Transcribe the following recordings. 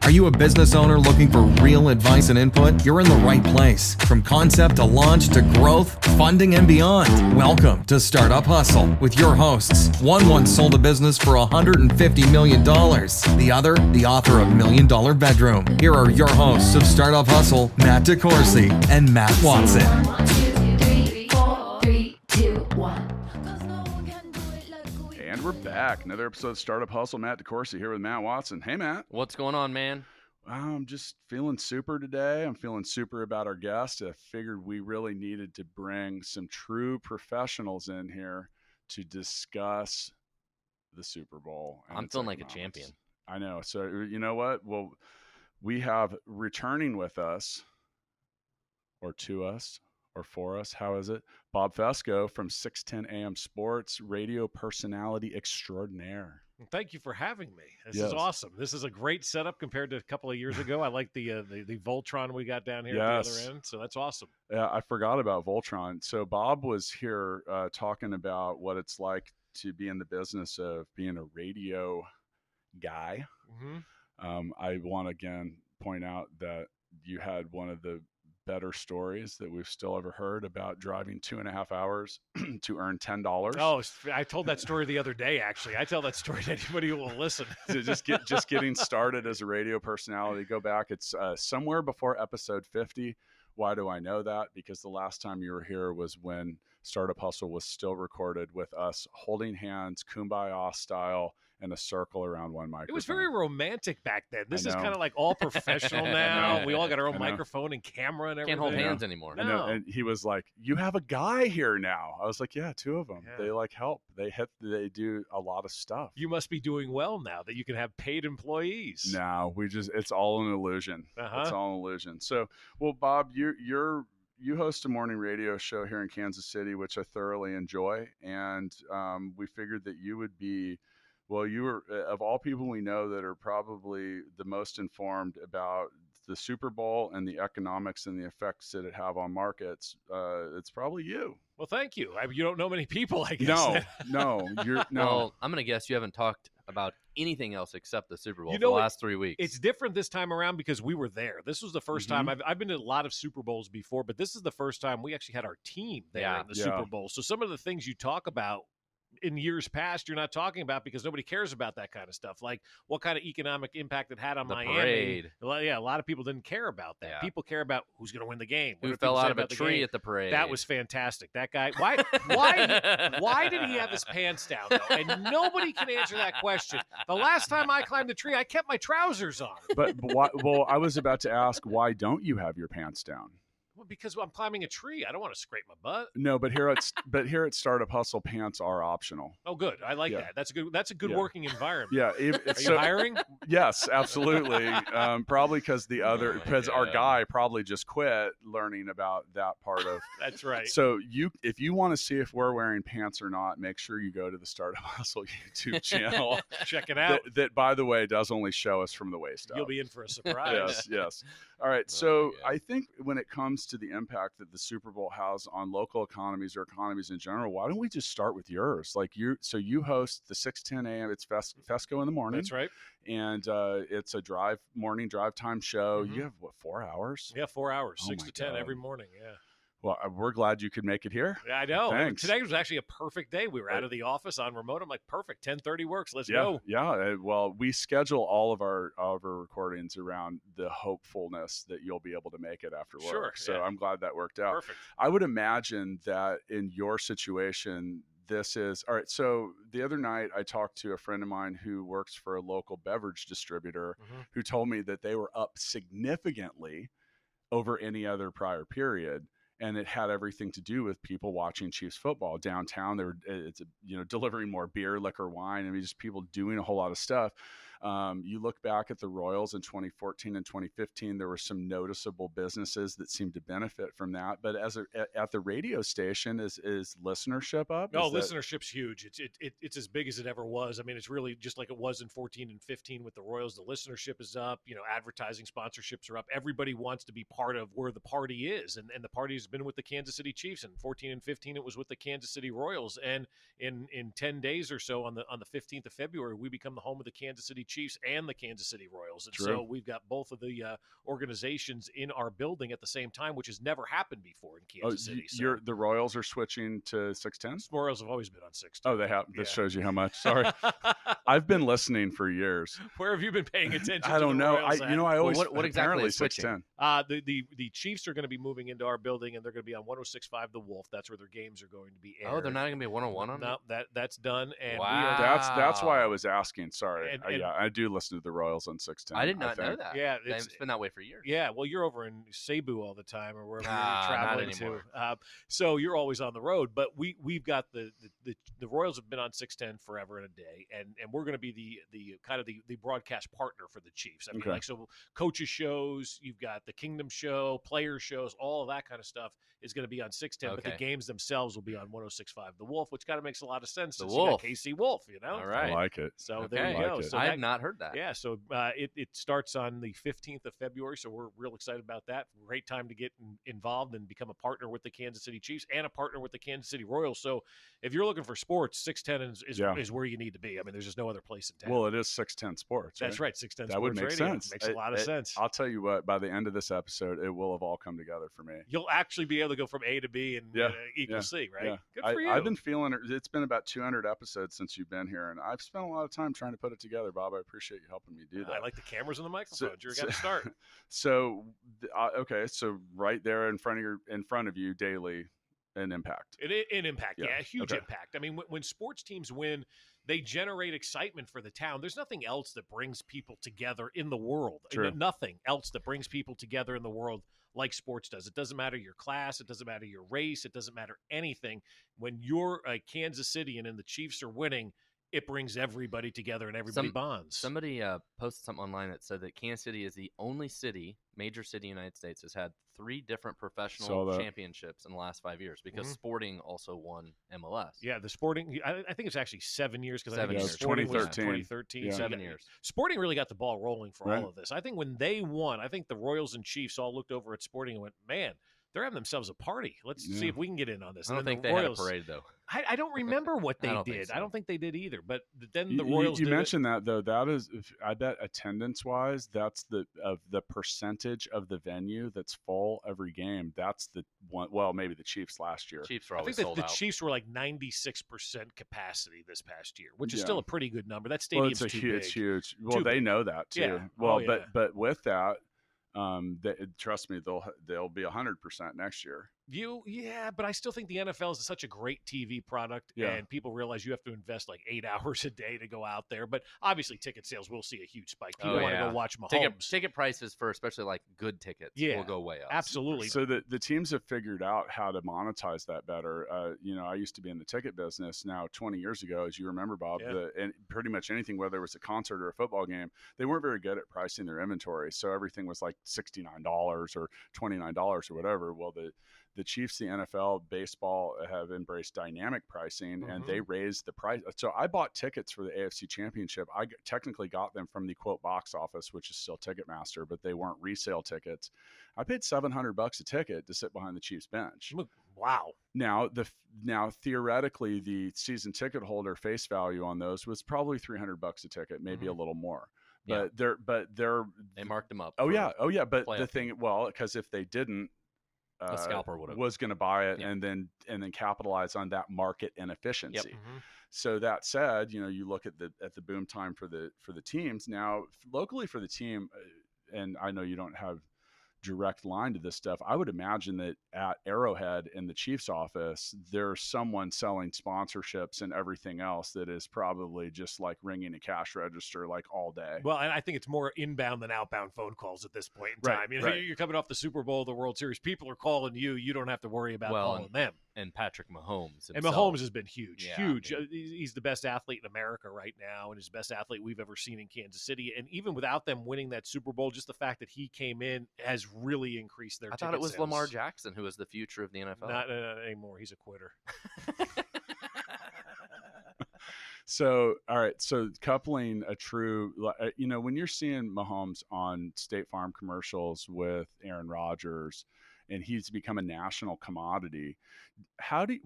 Are you a business owner looking for real advice and input? You're in the right place. From concept to launch to growth, funding, and beyond. Welcome to Startup Hustle with your hosts. One once sold a business for $150 million. The other, the author of $1 Million Bedroom. Here are your hosts of Startup Hustle, Matt DeCoursey and Matt Watson. 1, 2, 3, 4, 3, 2, 1. And we're back. Another episode of Startup Hustle. Matt DeCoursey here with Matt Watson. Hey, Matt. What's going on, man? I'm just feeling super today. I'm feeling super about our guest. I figured we really needed to bring some true professionals in here to discuss the Super Bowl. I'm feeling like a champion. I know. So, you know what? Well, we have returning with us, or to us, or for us, how is it? Bob Fescoe from 610 AM Sports, radio personality extraordinaire. Thank you for having me. This Yes. is awesome. This is a great setup compared to a couple of years ago. I like the Voltron we got down here at the Yes. other end, so that's awesome. Yeah, I forgot about Voltron. So Bob was here talking about what it's like to be in the business of being a radio guy. Mm-hmm. I want to again point out that you had one of the better stories that we've still ever heard about driving 2.5 hours to earn $10. Oh, I told that story the other day, actually. I tell that story to anybody who will listen. So just getting started as a radio personality. Go back. It's somewhere before episode 50. Why do I know that? Because the last time you were here was when Startup Hustle was still recorded with us holding hands, kumbaya style, in a circle around one microphone. It was very romantic back then. This is know. kind of like all professional now. know. We all got our I own know. microphone and camera and everything. Can't hold know. hands anymore. No. I know. And he was like, "You have a guy here now." I was like, "Yeah, two of them. Yeah. They like help. They do a lot of stuff." You must be doing well now that you can have paid employees. No, it's all an illusion. Uh-huh. It's all an illusion. So, well, Bob, you host a morning radio show here in Kansas City, which I thoroughly enjoy, and we figured that you would be. Well, you were, of all people we know that are probably the most informed about the Super Bowl and the economics and the effects that it have on markets. It's probably you. Well, thank you. You don't know many people, I guess. No, you're no. Well, I'm going to guess you haven't talked about anything else except the Super Bowl You for know the what? last 3 weeks. It's different this time around because we were there. This was the 1st time. I've been to a lot of Super Bowls before, but this is the first time we actually had our team there Yeah. in the Super Bowl. So some of the things you talk about in years past, you're not talking about because nobody cares about that kind of stuff. Like what kind of economic impact it had on The Miami. parade. Well, yeah, a lot of people didn't care about that. Yeah. People care about who's going to win the game. What Who do people fell say out of a about the tree game? at the parade? That was fantastic. That guy. Why did he have his pants down though? And nobody can answer that question. The last time I climbed the tree, I kept my trousers on. But why, well, I was about to ask, why don't you have your pants down? Well, because I'm climbing a tree. I don't want to scrape my butt. No, but here at Startup Hustle, pants are optional. Oh, good. I like Yeah. that. That's a good Yeah. working environment. Yeah, Are you hiring? Yes, absolutely. Probably because our guy probably just quit learning about that part of. That's right. So if you want to see if we're wearing pants or not, make sure you go to the Startup Hustle YouTube channel. Check it out. That, by the way, does only show us from the waist up. You'll be in for a surprise. Yes. All right. Oh, So my God. I think when it comes to the impact that the Super Bowl has on local economies or economies in general, why don't we just start with yours? Like you host the 6:10 a.m. It's Fescoe in the morning. That's right. And it's a morning drive time show. Mhm. You have what, 4 hours? Yeah, 4 hours, Oh 6 my to 10 God. every morning. Yeah. Well, we're glad you could make it here. Yeah, I know. Thanks. Today was actually a perfect day. We were out of the office on remote. I'm like, perfect. 10:30 works. Let's Yeah, go. yeah. Well, we schedule all of our recordings around the hopefulness that you'll be able to make it after work. Sure, So yeah. I'm glad that worked out. Perfect. I would imagine that in your situation, this is all right. So the other night, I talked to a friend of mine who works for a local beverage distributor Mhm. who told me that they were up significantly over any other prior period. And it had everything to do with people watching Chiefs football downtown. It's delivering more beer, liquor, wine. I mean, just people doing a whole lot of stuff. You look back at the Royals in 2014 and 2015, there were some noticeable businesses that seemed to benefit from that. But at the radio station, is listenership up? No, Is that- listenership's huge. It's as big as it ever was. I mean, it's really just like it was in 14 and 15 with the Royals. The listenership is up. Advertising sponsorships are up. Everybody wants to be part of where the party is, and the party has been with the Kansas City Chiefs. In 14 and 15, it was with the Kansas City Royals. And in 10 days or so, on the 15th of February, we become the home of the Kansas City Chiefs and the Kansas City Royals. And True. so we've got both of the organizations in our building at the same time, which has never happened before in Kansas City. So The Royals are switching to 610? Royals have always been on 610. Oh, they have. This Yeah. shows you how much. Sorry. I've been listening for years. Where have you been paying attention I don't to the know. Royals at? I always what exactly apparently is switching? 610. The Chiefs are going to be moving into our building, and they're going to be on 106.5 The Wolf. That's where their games are going to be aired. Oh, they're not going to be 101 on No, that's done. And we Wow. are That's why I was asking. Sorry. And- Yeah, I do listen to the Royals on 610. I did not know think. that. Yeah, it's been that way for years. Yeah, well, you're over in Cebu all the time, or wherever Nah, you're not traveling to. anymore. So you're always on the road. But we've got the Royals have been on 610 forever and a day, and we're going to be the kind of the broadcast partner for the Chiefs. I mean, Okay. like, so coaches shows, you've got the Kingdom show, player shows, all of that kind of stuff is going to be on 610. But the Okay. games themselves will be on 106.5 The Wolf, which kind of makes a lot of sense. The since you got Wolf. KC Wolf, you know. All I right. like it. So Okay. there you Like go. it. So I that- have not heard that. yeah, so it starts on the 15th of February, so we're real excited about that. Great time to get involved and become a partner with the Kansas City Chiefs and a partner with the Kansas City Royals. So if you're looking for sports, 610 is where you need to be. I mean, there's just no other place in town. Well, it is 610 Sports. That's right, 610 That would Sports make Radio. sense. Makes a lot of sense. I'll tell you what, by the end of this episode, it will have all come together for me. You'll actually be able to go from A to B and Yeah, equal yeah, C, right? Yeah. Good for you. I've been feeling it. It's been about 200 episodes since you've been here, and I've spent a lot of time trying to put it together, Bob. I appreciate you helping me do that. I like the cameras and the microphones. You're going to start. So, okay, so right there in front of you daily, an impact. An impact, Yeah, a huge okay. impact. I mean, when sports teams win, they generate excitement for the town. There's nothing else that brings people together in the world. True. Nothing else that brings people together in the world like sports does. It doesn't matter your class. It doesn't matter your race. It doesn't matter anything. When you're a Kansas Citian and the Chiefs are winning, it brings everybody together and everybody bonds. Somebody posted something online that said that Kansas City is the only major city in the United States, has had 3 different professional championships in the last 5 years because Sporting also won MLS. Yeah, the Sporting, I think it's actually 7 years because I 7 think years. Sporting was 2013. 2013. Yeah. So 7 years. Sporting really got the ball rolling for Right. all of this. I think when they won, I think the Royals and Chiefs all looked over at Sporting and went, man, they're having themselves a party. Let's see if we can get in on this. I don't And then think the they Royals, had a parade, though. I don't remember what they I don't think did. so. I don't think they did either. But then the You Royals did it. mentioned that though. That is, I bet attendance-wise, that's the percentage of the venue that's full every game. That's the one. Well, maybe the Chiefs last year. Chiefs are I always think sold the out. Chiefs were like 96% capacity this past year, which is Yeah. still a pretty good number. That Well, stadium's too it's big. huge. Well, Too they big. know that too. Yeah. Well, Oh, yeah. but with that, trust me, they'll be 100% next year. But I still think the NFL is such a great TV product, Yeah. and people realize you have to invest like 8 hours a day to go out there. But obviously, ticket sales will see a huge spike. People want to go watch Mahomes. Ticket prices for especially like good tickets will go way up. Absolutely. So the teams have figured out how to monetize that better. I used to be in the ticket business. Now, 20 years ago, as you remember, Bob, and pretty much anything, whether it was a concert or a football game, they weren't very good at pricing their inventory. So everything was like $69 or $29 or whatever. Well, the Chiefs, the NFL, baseball have embraced dynamic pricing, and they raised the price. So I bought tickets for the AFC Championship. I technically got them from the quote box office, which is still Ticketmaster, but they weren't resale tickets. I paid $700 a ticket to sit behind the Chiefs bench. Wow. Now theoretically, the season ticket holder face value on those was probably $300 a ticket, maybe a little more. Yeah. But They marked them up. Oh for yeah. But the playoff thing, because if they didn't, a scalper would have. was going to buy it Yeah. and then capitalize on that market inefficiency. Yep. So that said, you look at the boom time for the teams now locally for the team, and I know you don't have direct line to this stuff. I would imagine that at Arrowhead in the Chiefs office, there's someone selling sponsorships and everything else that is probably just like ringing a cash register like all day. Well, and I think it's more inbound than outbound phone calls at this point in time. Right. You're coming off the Super Bowl, the World Series. People are calling you. You don't have to worry about calling them. And Patrick Mahomes himself. And Mahomes has been huge, Yeah, huge. I mean- He's the best athlete in America right now, and he's the best athlete we've ever seen in Kansas City. And even without them winning that Super Bowl, just the fact that he came in has really increased their. I thought it was sales. Lamar Jackson who was the future of the NFL. Not anymore. He's a quitter. So, all right. So coupling a true, when you're seeing Mahomes on State Farm commercials with Aaron Rodgers and he's become a national commodity. How do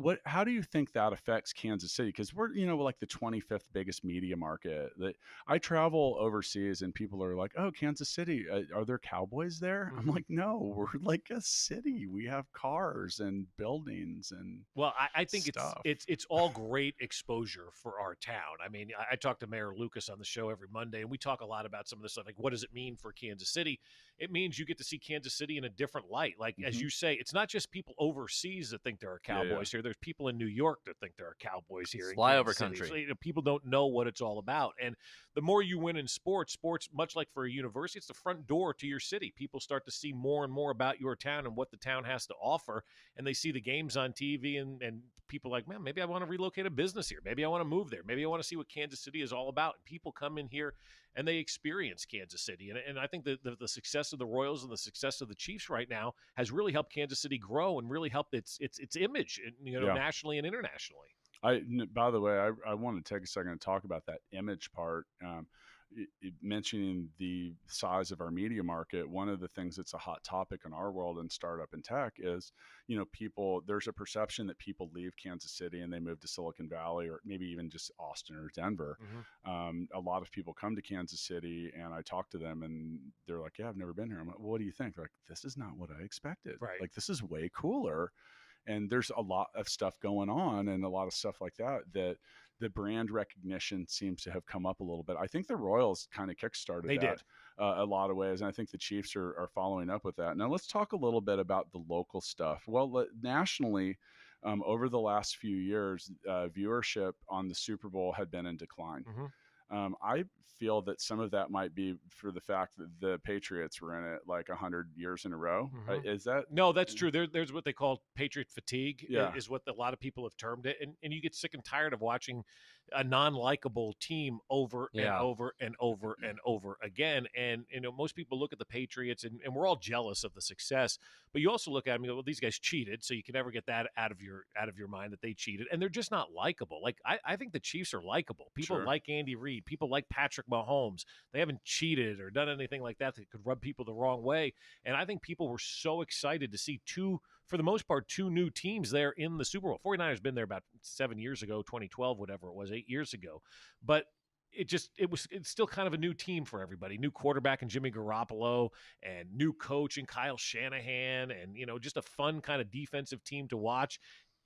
you think that affects Kansas City? Because we're, like the 25th biggest media market. That I travel overseas and people are like, "Oh, Kansas City, are there cowboys there?" I'm like, "No, we're like a city. We have cars and buildings and I think stuff. it's all great exposure for our town. I mean, I talk to Mayor Lucas on the show every Monday, and we talk a lot about some of this stuff. Like, what does it mean for Kansas City? It means you get to see Kansas City in a different light. Like, as you say, it's not just people overseas that think there are cowboys here. There's people in New York that think there are cowboys here. It's flyover country. So, people don't know what it's all about. And the more you win in sports, much like for a university, it's the front door to your city. People start to see more and more about your town and what the town has to offer. And they see the games on TV, and people are like, man, maybe I want to relocate a business here. Maybe I want to move there. Maybe I want to see what Kansas City is all about. And people come in here and they experience Kansas City. And I think that the success of the Royals and the success of the Chiefs right now has really helped Kansas City grow and really helped its image, nationally and internationally. By the way, I want to take a second to talk about that image part. Mentioning the size of our media market, one of the things that's a hot topic in our world in startup and tech is, there's a perception that people leave Kansas City and they move to Silicon Valley or maybe even just Austin or Denver. A lot of people come to Kansas City and I talk to them and they're like, yeah, I've never been here. I'm like, well, what do you think? They're like, this is not what I expected. Right. Like, this is way cooler. And there's a lot of stuff going on and a lot of stuff like that the brand recognition seems to have come up a little bit. I think the Royals kind of kickstarted that a lot of ways. And I think the Chiefs are following up with that. Now let's talk a little bit about the local stuff. Well, nationally, over the last few years, viewership on the Super Bowl had been in decline. I feel that some of that might be for the fact that the Patriots were in it like 100 years in a row. Is that? No, that's true. There's what they call Patriot fatigue, is what a lot of people have termed it. And you get sick and tired of watching a non-likable team over and over and over and over again. And, most people look at the Patriots and we're all jealous of the success, but you also look at them and go, well, these guys cheated. So you can never get that out of your mind that they cheated. And they're just not likable. Like, I think the Chiefs are likable. People like Andy Reid. People like Patrick Mahomes. They haven't cheated or done anything like that could rub people the wrong way. And I think people were so excited to see for the most part, two new teams there in the Super Bowl. 49ers been there about 7 years ago, 2012, whatever it was, 8 years ago. But it's still kind of a new team for everybody. New quarterback in Jimmy Garoppolo and new coach in Kyle Shanahan and, just a fun kind of defensive team to watch.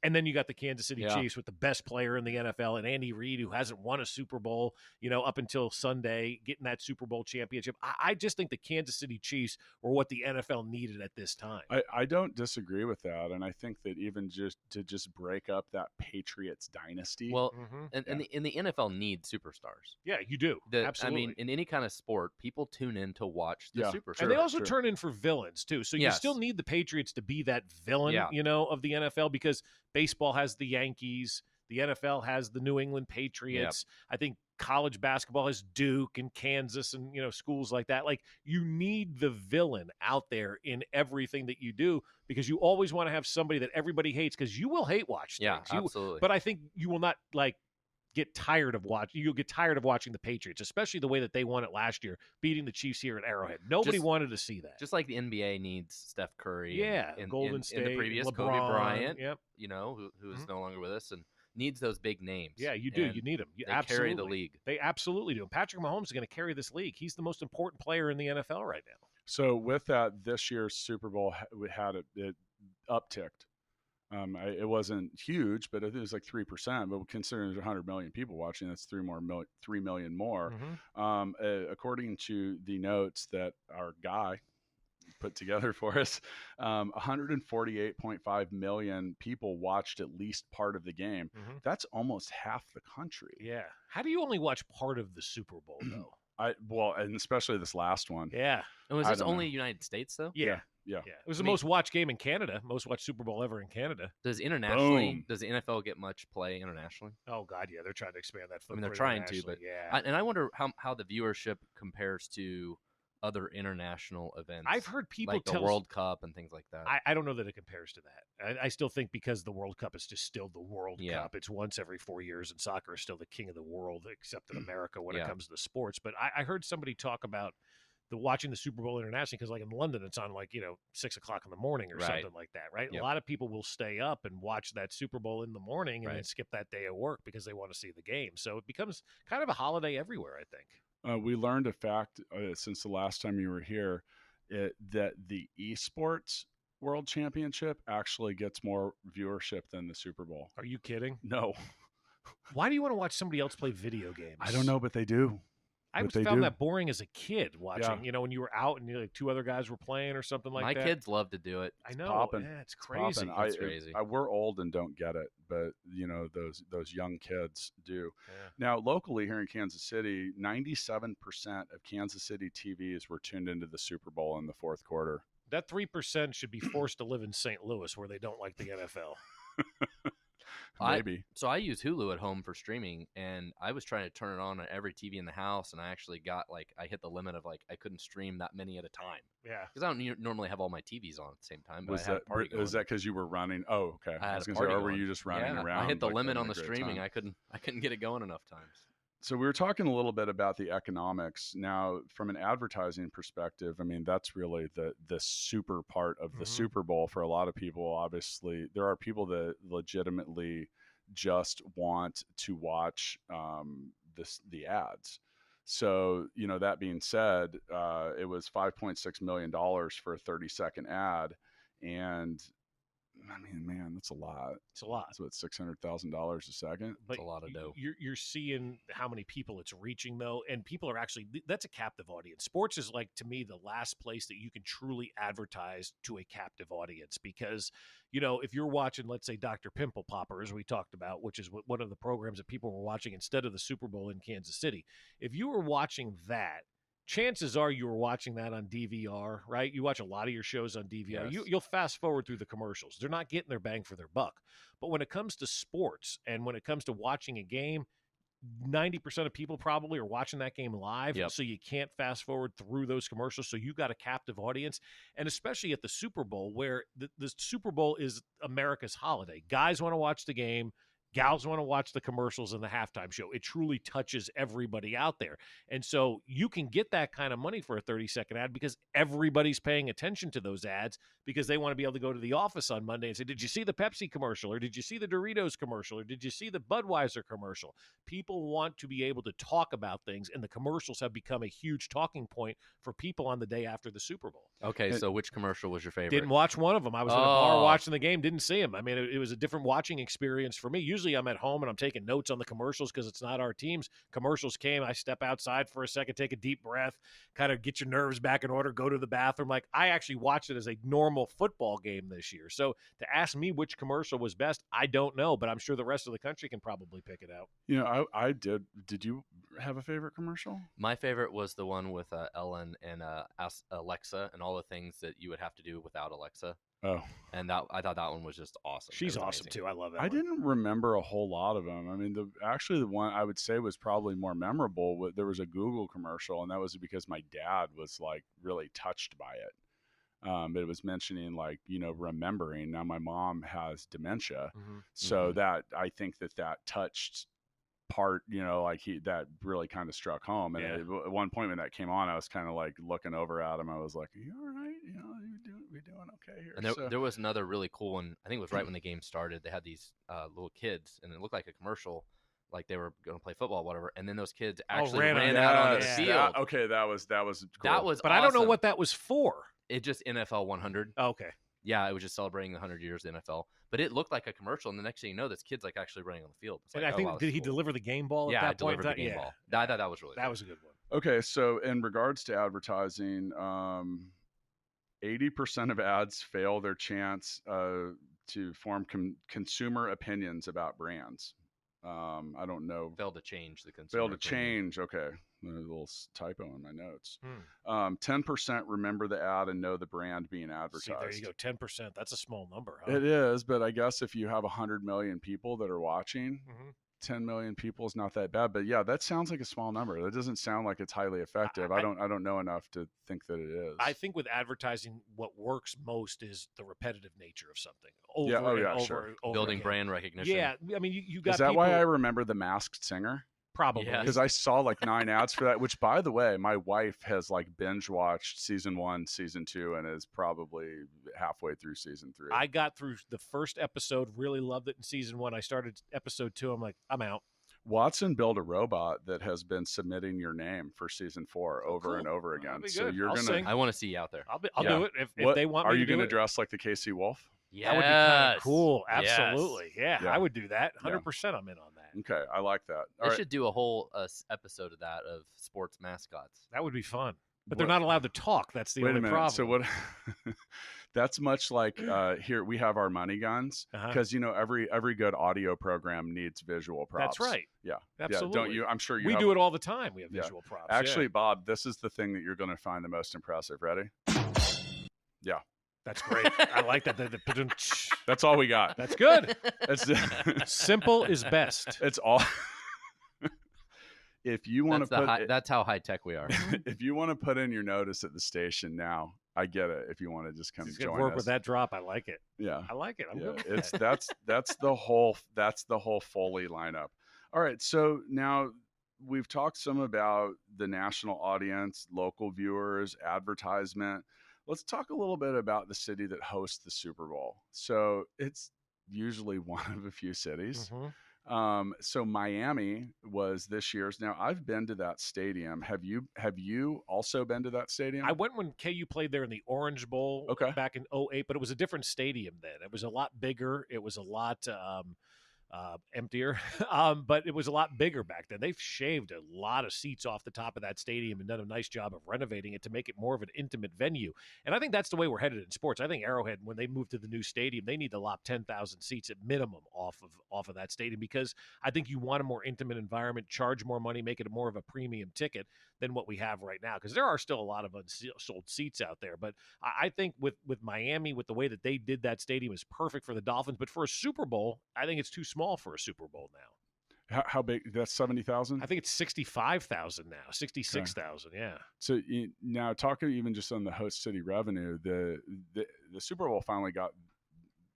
And then you got the Kansas City Chiefs with the best player in the NFL and Andy Reid, who hasn't won a Super Bowl, up until Sunday, getting that Super Bowl championship. I just think the Kansas City Chiefs were what the NFL needed at this time. I don't disagree with that. And I think that even just to break up that Patriots dynasty. Well, and the NFL needs superstars. Yeah, you do. Absolutely. I mean, in any kind of sport, people tune in to watch the superstars. And they also turn in for villains, too. So you still need the Patriots to be that villain, of the NFL, because baseball has the Yankees. The NFL has the New England Patriots. I think college basketball has Duke and Kansas and, schools like that. Like, you need the villain out there in everything that you do, because you always want to have somebody that everybody hates, because you will hate watch things. Yeah, absolutely. But I think you will not, get tired of watching. You'll get tired of watching the Patriots, especially the way that they won it last year, beating the Chiefs here at Arrowhead. Nobody wanted to see that. Just like the NBA needs Steph Curry. Golden State, in the previous LeBron, Kobe Bryant. Who is no longer with us and needs those big names. Yeah, you do. You need them. You absolutely carry the league. They absolutely do. And Patrick Mahomes is going to carry this league. He's the most important player in the NFL right now. So with that, this year's Super Bowl had it upticked. It wasn't huge, but it was like 3%. But considering there's 100 million people watching, that's 3 million more. According to the notes that our guy put together for us, 148.5 million people watched at least part of the game. That's almost half the country. Yeah. How do you only watch part of the Super Bowl, though? And especially this last one. Yeah. And was this only United States, though? Yeah. It was the most watched game in Canada, most watched Super Bowl ever in Canada. Does the NFL get much play internationally? Oh, God, yeah. They're trying to expand that footprint. I mean, they're trying to, but yeah. I wonder how the viewership compares to other international events. I've heard people like the World Cup and things like that. I don't know that it compares to that. I still think because the World Cup is just still the World Cup. It's once every 4 years, and soccer is still the king of the world, except in America when it comes to the sports. But I heard somebody talk about watching the Super Bowl internationally, because like in London, it's on like 6 o'clock in the morning or something like that, right? Yep. A lot of people will stay up and watch that Super Bowl in the morning and then skip that day of work because they want to see the game. So it becomes kind of a holiday everywhere, I think. We learned a fact since the last time you were here that the esports World Championship actually gets more viewership than the Super Bowl. Are you kidding? No. Why do you want to watch somebody else play video games? I don't know, but they do. I found that boring as a kid watching, when you were out and like 2 other guys were playing or something like that. My kids love to do it. I know. Poppin'. Yeah, it's crazy. It's crazy. We're old and don't get it, but those young kids do. Yeah. Now, locally here in Kansas City, 97% of Kansas City TVs were tuned into the Super Bowl in the fourth quarter. That 3% should be forced to live in St. Louis where they don't like the NFL. Maybe. So I use Hulu at home for streaming, and I was trying to turn it on every TV in the house, and I actually got I hit the limit of I couldn't stream that many at a time. Yeah. Because I don't normally have all my TVs on at the same time. But Was I had a party going. that because you were running? Oh, okay. I was had a going to say, party or were going. you just running around? I hit the limit on the having a great streaming. time? I couldn't get it going enough times. So we were talking a little bit about the economics. Now, from an advertising perspective, I mean, that's really the super part of the Super Bowl for a lot of people. Obviously, there are people that legitimately just want to watch the ads. So, that being said, it was $5.6 million for a 30-second ad. And I mean, man, that's a lot. It's a lot. It's what, $600,000 a second? But That's a lot of dough. You're seeing how many people it's reaching, though, and people are actually – that's a captive audience. Sports is, to me, the last place that you can truly advertise to a captive audience because, if you're watching, let's say, Dr. Pimple Popper, as we talked about, which is one of the programs that people were watching instead of the Super Bowl in Kansas City, if you were watching that, chances are you were watching that on DVR, right? You watch a lot of your shows on DVR. Yes. You'll fast forward through the commercials. They're not getting their bang for their buck. But when it comes to sports and when it comes to watching a game, 90% of people probably are watching that game live. Yep. So you can't fast forward through those commercials. So you got a captive audience. And especially at the Super Bowl, where the Super Bowl is America's holiday. Guys want to watch the game. Gals want to watch the commercials and the halftime show. It truly touches everybody out there. And so you can get that kind of money for a 30-second ad because everybody's paying attention to those ads because they want to be able to go to the office on Monday and say, did you see the Pepsi commercial? Or did you see the Doritos commercial? Or did you see the Budweiser commercial? People want to be able to talk about things, and the commercials have become a huge talking point for people on the day after the Super Bowl. Okay, so which commercial was your favorite? Didn't watch one of them. I was in a bar watching the game, didn't see him. I mean, it was a different watching experience for me. Usually I'm at home and I'm taking notes on the commercials because it's not our teams. Commercials came, I step outside for a second, take a deep breath, kind of get your nerves back in order, go to the bathroom. I actually watched it as a normal football game this year. So to ask me which commercial was best, I don't know, but I'm sure the rest of the country can probably pick it out. I did. Did you have a favorite commercial? My favorite was the one with Ellen and Alexa and all the things that you would have to do without Alexa. Oh, and I thought that one was just awesome. She's awesome too. I love that. I didn't remember a whole lot of them. I mean, the one I would say was probably more memorable. There was a Google commercial, and that was because my dad was really touched by it. It was mentioning remembering. Now my mom has dementia, so that I think that touched part, that really kind of struck home. And at one point when that came on, I was kind of looking over at him. I was like, are you all right? We're doing okay here. And there was another really cool one. I think it was right when the game started. They had these little kids, and it looked like a commercial, like they were going to play football, whatever. And then those kids actually ran out on the field. That was cool. That was but awesome. I don't know what that was for. It just NFL 100. Oh, okay. Yeah, it was just celebrating the 100 years of the NFL. But it looked like a commercial, and the next thing you know, this kid's actually running on the field. And I think, did he deliver the game ball at that point? Yeah, delivered the game ball. I thought that was really that cool. was a good one. Okay, so in regards to advertising, 80% of ads fail their chance to form consumer opinions about brands. I don't know. Failed to change the consumer. Failed to change. Okay. A little typo in my notes. 10% remember the ad and know the brand being advertised. See, there you go. 10%. That's a small number, huh? It is, but I guess if you have 100 million people that are watching, 10 million people is not that bad. But yeah, that sounds like a small number. That doesn't sound like it's highly effective. I don't know enough to think that it is. I think with advertising, what works most is the repetitive nature of something. Over Building again. brand recognition. Yeah, I mean, you got. Is that people... why I remember The Masked Singer? Probably. Because I saw like 9 ads for that, which, by the way, my wife has like binge watched season 1, season 2, and is probably halfway through season 3. I got through the first episode, really loved it in season 1. I started episode 2. I'm like, I'm out. Watson built a robot that has been submitting your name for season 4 over cool. and over again. So you're I'll gonna. sing. I want to see you out there. I'll do it if they want me to do it. Are you gonna dress like the KC Wolf? Yes. That would be kind of cool. Yes. Absolutely. Yeah, Yeah. I would do that. 100%. I'm in on that. Okay, I like that. They should do a whole episode of that of sports mascots. That would be fun. But What- they're not allowed to talk. That's the Wait a only minute. problem. So what? That's much like here we have our money guns because every good audio program needs visual props. That's right. Yeah, Absolutely. Yeah, don't you? I'm sure you. We have, do it all the time. We have Yeah. visual props. Actually, yeah. Bob, this is the thing that you're going to find the most impressive. Ready? Yeah, That's great. I like that. that's all we got. That's good. That's Simple is best. It's all. If you want to put, that's how high tech we are. if you want to put in your notice at the station now, I get it. If you want to just come He's join gonna work us, with that drop. I like it. yeah, I like it. I'm yeah. good with It's that. that's the whole Foley lineup. All right, so now we've talked some about the national audience, local viewers, advertisement. Let's talk a little bit about the city that hosts the Super Bowl. So it's usually one of a few cities. Mhm. So Miami was this year's. Now I've been to that stadium. Have you also been to that stadium? I went when KU played there in the Orange Bowl back in 2008, but it was a different stadium then. It was a lot bigger. It was a lot emptier, but it was a lot bigger back then. They've shaved a lot of seats off the top of that stadium and done a nice job of renovating it to make it more of an intimate venue. And I think that's the way we're headed in sports. I think Arrowhead, when they move to the new stadium, they need to lop 10,000 seats at minimum off of that stadium, because I think you want a more intimate environment, charge more money, make it more of a premium ticket than what we have right now, because there are still a lot of unsold seats out there. But I think with Miami, with the way that they did that stadium, is perfect for the Dolphins. But for a Super Bowl, I think it's too small for a Super Bowl now. How big? That's 70,000. I think it's 65,000 now, 66,000. Yeah. So now talking even just on the host city revenue, the Super Bowl finally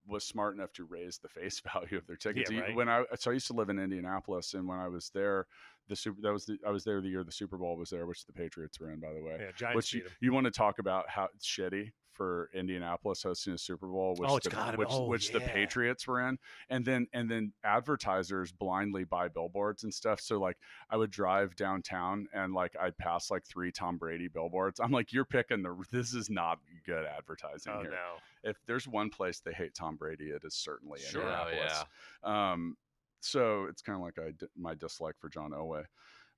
was smart enough to raise the face value of their tickets. Yeah, right. When I used to live in Indianapolis, and when I was there, I was there the year the Super Bowl was there, which the Patriots were in, by the way. Yeah, Giants Which beat 'em. you want to talk about how shitty for Indianapolis hosting a Super Bowl, which the Patriots were in, and then advertisers blindly buy billboards and stuff. So like I would drive downtown and like I'd pass like 3 Tom Brady billboards. I'm like, you're picking this is not good advertising here. No. If there's one place they hate Tom Brady, it is certainly Sure. Indianapolis. So it's kind of like my dislike for John Elway.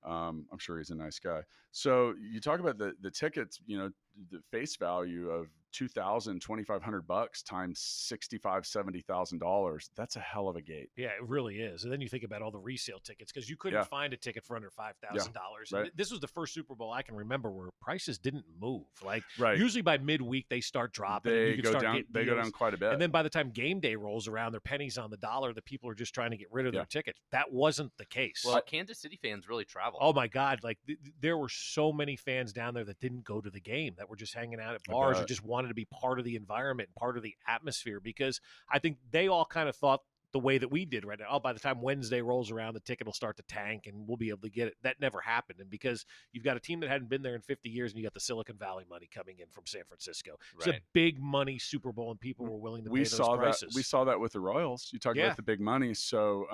I'm sure he's a nice guy. So you talk about the tickets, the face value of $2,000, $2,500 times $65,000-$70,000. That's a hell of a gate. Yeah, it really is. And then you think about all the resale tickets, because you couldn't find a ticket for under $5,000. Right. This was the first Super Bowl I can remember where prices didn't move. Like Right. usually by midweek they start dropping. They you can go start down. getting They go deals. down quite a bit. And then by the time game day rolls around, they're pennies on the dollar. The people are just trying to get rid of their tickets. That wasn't the case. Well, Kansas City fans really travel. Oh my God! Like there were so many fans down there that didn't go to the game, that were just hanging out at bars or just wanted to be part of the environment, part of the atmosphere. Because I think they all kind of thought the way that we did right now. Oh, by the time Wednesday rolls around, the ticket will start to tank and we'll be able to get it. That never happened. And because you've got a team that hadn't been there in 50 years, and you got the Silicon Valley money coming in from San Francisco. It's a big money Super Bowl, and people were willing to pay those prices. We saw that with the Royals. You talk Yeah. about the big money. So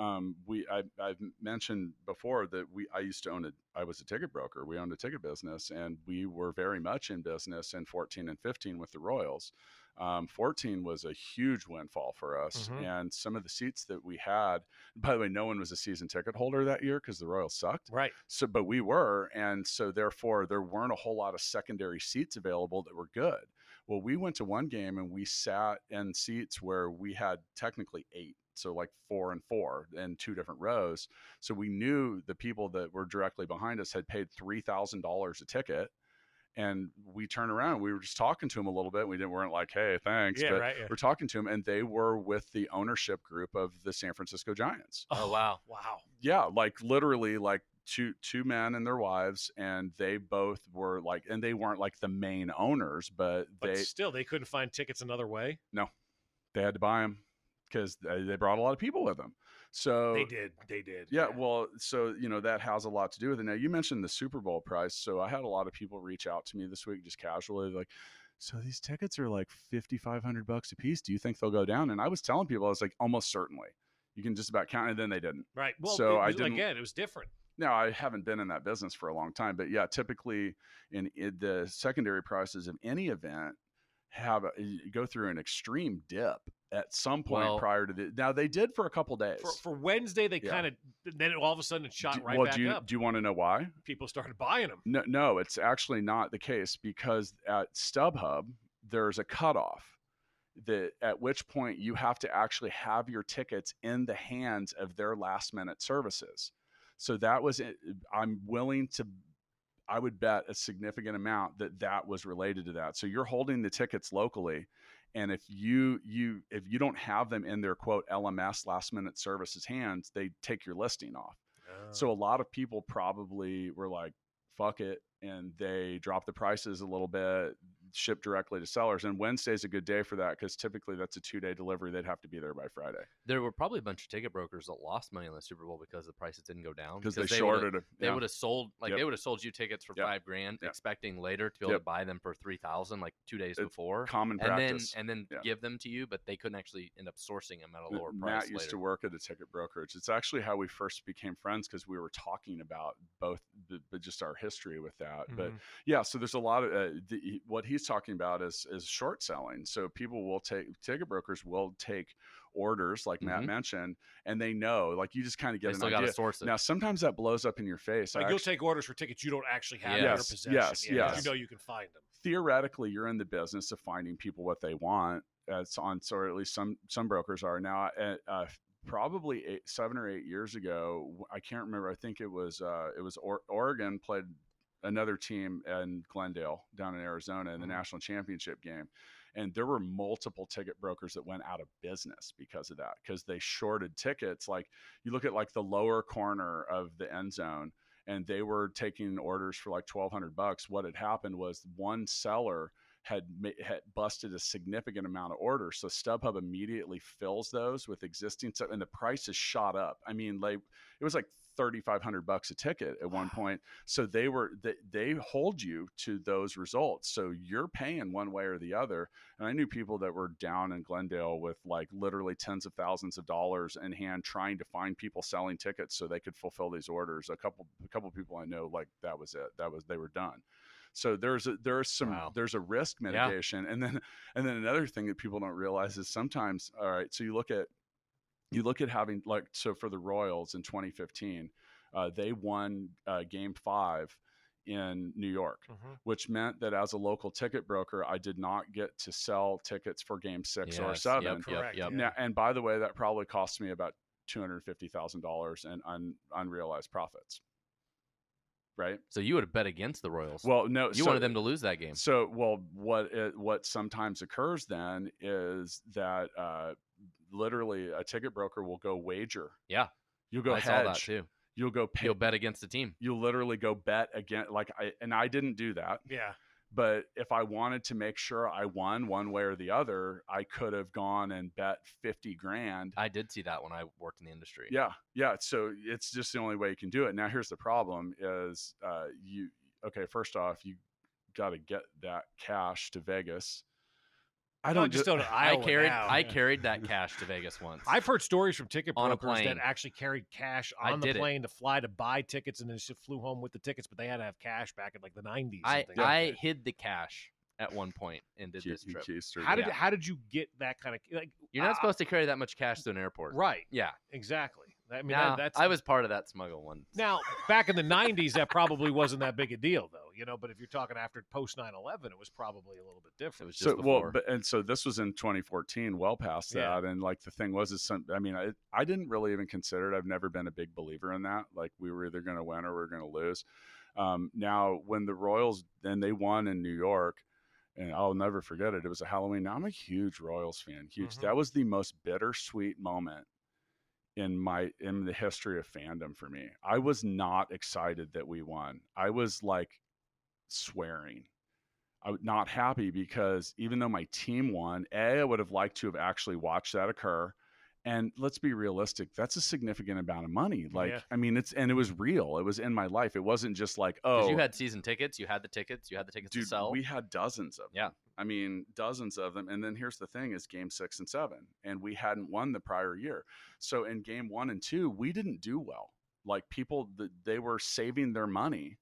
I've mentioned before that I was a ticket broker. We owned a ticket business, and we were very much in business in 14 and 15 with the Royals. 14 was a huge windfall for us. Mhm. And some of the seats that we had, by the way, no one was a season ticket holder that year because the Royals sucked. Right. So, but we were. And so therefore there weren't a whole lot of secondary seats available that were good. Well, we went to one game and we sat in seats where we had technically 8. So like 4 and 4 in 2 different rows. So we knew the people that were directly behind us had paid $3,000 a ticket. And we turned around, we were just talking to them a little bit. We weren't like, hey, thanks. Yeah, but right, yeah. we're talking to them, and they were with the ownership group of the San Francisco Giants. Oh, wow. Wow. Yeah, like literally like two men and their wives, and they both were like, and they weren't like the main owners, but still, they couldn't find tickets another way. No, they had to buy them because they brought a lot of people with them. So They did. Yeah, well, so that has a lot to do with it. Now, you mentioned the Super Bowl price, so I had a lot of people reach out to me this week just casually, like, so these tickets are like $5,500 a piece. Do you think they'll go down? And I was telling people, I was like, almost certainly. You can just about count, and then they didn't. Right. Well, so it was different. Now, I haven't been in that business for a long time, but yeah, typically in the secondary prices of any event go through an extreme dip at some point prior to now they did for a couple days. For Wednesday, they kind of, then all of a sudden it shot back up. Do you want to know why? People started buying them. No, it's actually not the case, because at StubHub, there's a cutoff at which point you have to actually have your tickets in the hands of their last minute services. So that was it. I would bet a significant amount that was related to that. So you're holding the tickets locally, and if you don't have them in their quote LMS last minute services hands, they take your listing off. So a lot of people probably were like, fuck it, and they drop the prices a little bit, ship directly to sellers. And Wednesday's a good day for that, because typically that's a 2-day delivery. They'd have to be there by Friday. There were probably a bunch of ticket brokers that lost money on the Super Bowl because the prices didn't go down. Because they shorted it. They would have sold they would have sold you tickets for $5,000, expecting later to be able to buy them for $3,000 like 2 days before. Common practice. And then give them to you, but they couldn't actually end up sourcing them at a lower price. Matt used to work at a ticket brokerage. It's actually how we first became friends, because we were talking about both just our history with that. But yeah, so there's a lot of what he's talking about is short selling. So ticket brokers will take orders like Matt mentioned, and they know, like, you just kind of get an idea. Source it. Now, sometimes that blows up in your face. Like, you'll take orders for tickets you don't actually have in your possession. Yes. You know you can find them. Theoretically, you're in the business of finding people what they want. Or at least some brokers are. Now, probably 7 or 8 years ago, I can't remember. I think it was Oregon played another team in Glendale down in Arizona in the national championship game. And there were multiple ticket brokers that went out of business because of that, because they shorted tickets. Like, you look at like the lower corner of the end zone, and they were taking orders for like $1,200. What had happened was one seller had busted a significant amount of orders. So StubHub immediately fills those with existing stuff, and the prices shot up. I mean, it was like $3,500 a ticket at one point. So they hold you to those results. So you're paying one way or the other. And I knew people that were down in Glendale with like literally tens of thousands of dollars in hand, trying to find people selling tickets so they could fulfill these orders. A couple people I know, like, that was it. They were done. So there's a risk mitigation. And then another thing that people don't realize is sometimes, all right, so you look at having, like, so for the Royals in 2015, they won Game 5 in New York, which meant that as a local ticket broker, I did not get to sell tickets for Game 6 or 7. Correct. Now, and by the way, that probably cost me about $250,000 in unrealized profits. Right. So you would have bet against the Royals. Well, no, you wanted them to lose that game. So, what sometimes occurs then is that literally a ticket broker will go wager. Yeah. You'll go hedge. I saw that too. You'll go pay. You'll bet against the team. You'll literally go bet against, I didn't do that. Yeah. But if I wanted to make sure I won one way or the other, I could have gone and bet $50,000. I did see that when I worked in the industry. Yeah. So it's just the only way you can do it. Now, here's the problem is first off, you got to get that cash to Vegas. I carried that cash to Vegas once. I've heard stories from ticket on brokers that actually carried cash on the plane to fly to buy tickets, and then just flew home with the tickets, but they had to have cash back in like the 90s. I hid the cash at one point and did this trip. How did you get that kind of, like? You're not supposed to carry that much cash to an airport, right? Yeah, exactly. I mean, I was part of that smuggle one. Now, back in the 90s, that probably wasn't that big a deal, though. But if you're talking after post 9/11, it was probably a little bit different. It was just before. So this was in 2014, well past that. And like the thing was, I didn't really even consider it. I've never been a big believer in that. Like, we were either going to win or we were going to lose. Now, when the Royals, and they won in New York, and I'll never forget it. It was a Halloween. Now, I'm a huge Royals fan. Huge. That was the most bittersweet moment in the history of fandom for me. I was not excited that we won. I was like swearing. I was not happy because even though my team won, I would have liked to have actually watched that occur. And let's be realistic. That's a significant amount of money. Like, Yeah. I mean, it was real. It was in my life. It wasn't just like, oh, you had season tickets. You had the tickets. You had the tickets dude, to sell. we had dozens of them. Yeah. I mean, dozens of them. And then here's the thing is game 6 and 7, and we hadn't won the prior year. So in game 1 and 2, we didn't do well. Like people, they were saving their money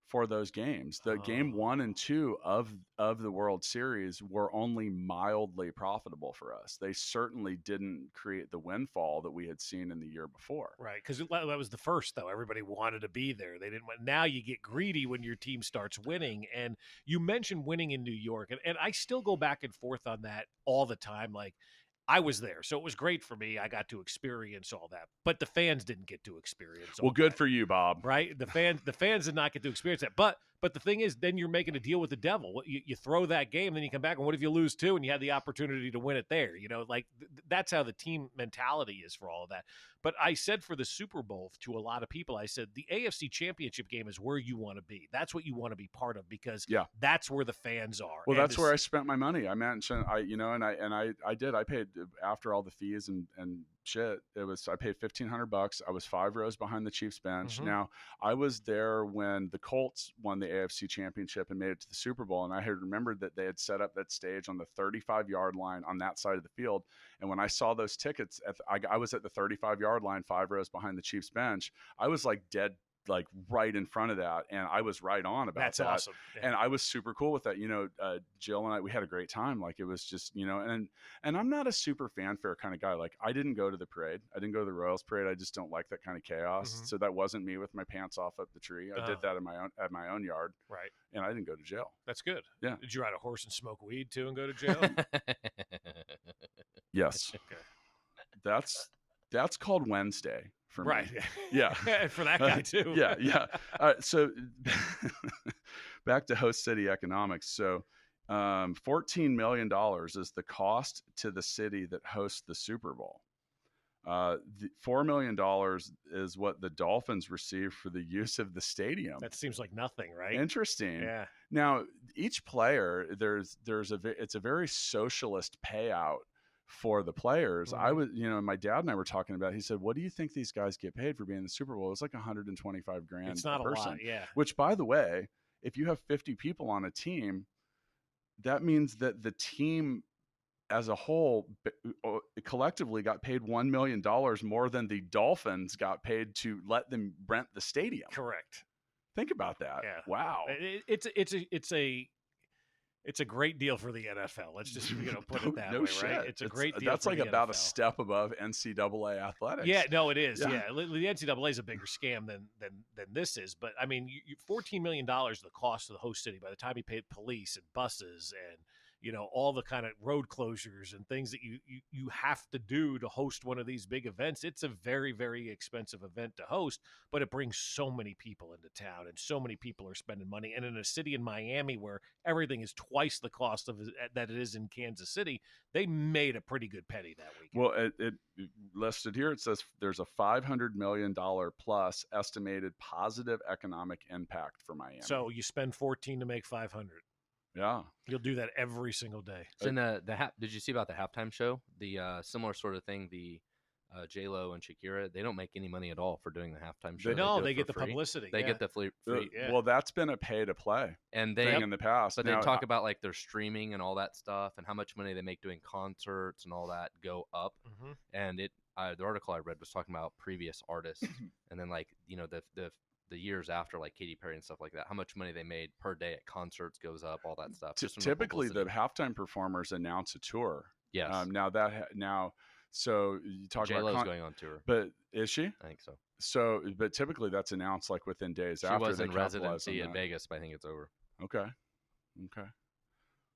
for those games. The game 1 and 2 of the World Series were only mildly profitable for us. They certainly didn't create the windfall that we had seen in the year before. Right, because that was the first, though. Everybody wanted to be there. They didn't want. Now you get greedy when your team starts winning. And you mentioned winning in New York, and I still go back and forth on that all the time. Like, I was there, so it was great for me. I got to experience all that, but the fans didn't get to experience all Well, good that. for you, Bob. Right? The fans did not get to experience that. But the thing is, then you're making a deal with the devil. You throw that game, then you come back, and what if you lose too, and you had the opportunity to win it there? You know, like that's how the team mentality is for all of that. But I said for the Super Bowl to a lot of people, I said the AFC Championship game is where you want to be. That's what you want to be part of because that's where the fans are. Well, that's where I spent my money. I mentioned, I did. I paid after all the fees and shit. I paid $1,500. I was 5 rows behind the Chiefs bench. Mm-hmm. Now I was there when the Colts won the AFC Championship and made it to the Super Bowl, and I had remembered that they had set up that stage on the 35-yard line on that side of the field. And when I saw those tickets, I was at the 35-yard line, 5 rows behind the Chiefs bench. I was like dead, like right in front of that, and I was right on about that's that. awesome. Yeah. And I was super cool with that. You know, Jill and I, we had a great time. Like it was just, you know, and I'm not a super fanfare kind of guy. Like I didn't go to the parade. I didn't go to the Royals parade. I just don't like that kind of chaos. Mm-hmm. So that wasn't me with my pants off up the tree. I did that at my own yard. Right. And I didn't go to jail. That's good. Yeah. Did you ride a horse and smoke weed too and go to jail? Yes. Okay. That's called Wednesday for me. Right. Yeah. For that guy too. Yeah. So back to host city economics. So $14 million is the cost to the city that hosts the Super Bowl. The $4 million is what the Dolphins receive for the use of the stadium. That seems like nothing, right? Interesting. Yeah. Now, each player, it's a very socialist payout for the players. Mm-hmm. I was, my dad and I were talking about, he said, what do you think these guys get paid for being in the Super Bowl? It's like $125,000 It's not per a person. lot, yeah. Which, by the way, if you have 50 people on a team, that means that the team as a whole collectively got paid $1 million more than the Dolphins got paid to let them rent the stadium. Correct. Think about that. Yeah. Wow. It's a great deal for the NFL. Let's just put it that no way, shit. right? It's a great deal. That's for like the about NFL. a step above NCAA athletics. Yeah, no, it is. Yeah. Yeah, the NCAA is a bigger scam than this is. But I mean, $14 million the cost of the host city by the time you paid police and buses and all the kind of road closures and things that you have to do to host one of these big events. It's a very, very expensive event to host, but it brings so many people into town and so many people are spending money. And in a city in Miami where everything is twice the cost of that it is in Kansas City, they made a pretty good penny that weekend. Well, it listed here, it says there's a $500 million plus estimated positive economic impact for Miami. So you spend 14 to make 500. Yeah. You'll do that every single day. So did you see about the halftime show? The similar sort of thing, the J-Lo and Shakira, they don't make any money at all for doing the halftime show. They get the publicity. They get the free. Yeah. Well, that's been a pay to play and thing in the past. But now, they talk about like their streaming and all that stuff and how much money they make doing concerts and all that go up. Mm-hmm. And the article I read was talking about previous artists and then like the years after, like Katy Perry and stuff like that, how much money they made per day at concerts goes up, all that stuff. Typically, the halftime performers announce a tour. Yes. So you talk J-Lo's about going on tour, but is she? I think so. So, but typically that's announced like within days she after. Was they in residency at Vegas, but I think it's over. Okay.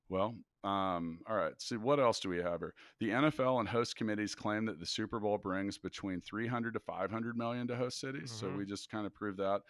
Well, all right. So what else do we have here? The NFL and host committees claim that the Super Bowl brings between 300 to 500 million to host cities. Mm-hmm. So we just kind of proved that.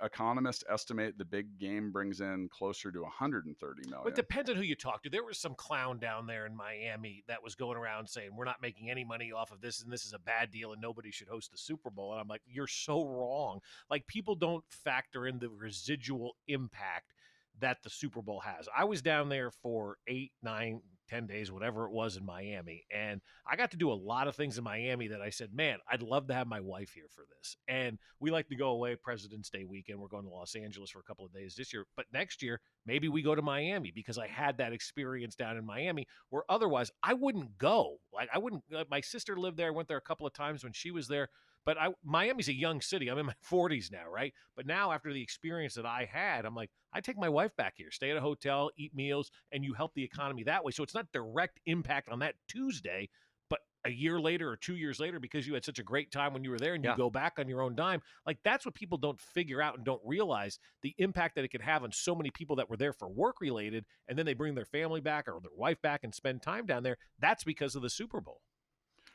Economists estimate the big game brings in closer to 130 million. But it depends on who you talk to. There was some clown down there in Miami that was going around saying, we're not making any money off of this, and this is a bad deal, and nobody should host the Super Bowl. And I'm like, you're so wrong. Like, people don't factor in the residual impact that the Super Bowl has. I was down there for 8, 9, 10 days, whatever it was in Miami. And I got to do a lot of things in Miami that I said, man, I'd love to have my wife here for this. And we like to go away President's Day weekend. We're going to Los Angeles for a couple of days this year. But next year, maybe we go to Miami because I had that experience down in Miami where otherwise I wouldn't go. Like I wouldn't, my sister lived there, went there a couple of times when she was there. But Miami's a young city. I'm in my 40s now, right? But now after the experience that I had, I'm like, I take my wife back here, stay at a hotel, eat meals, and you help the economy that way. So it's not direct impact on that Tuesday, but a year later or 2 years later, because you had such a great time when you were there and you go back on your own dime. Like that's what people don't figure out and don't realize, the impact that it could have on so many people that were there for work related, and then they bring their family back or their wife back and spend time down there. That's because of the Super Bowl.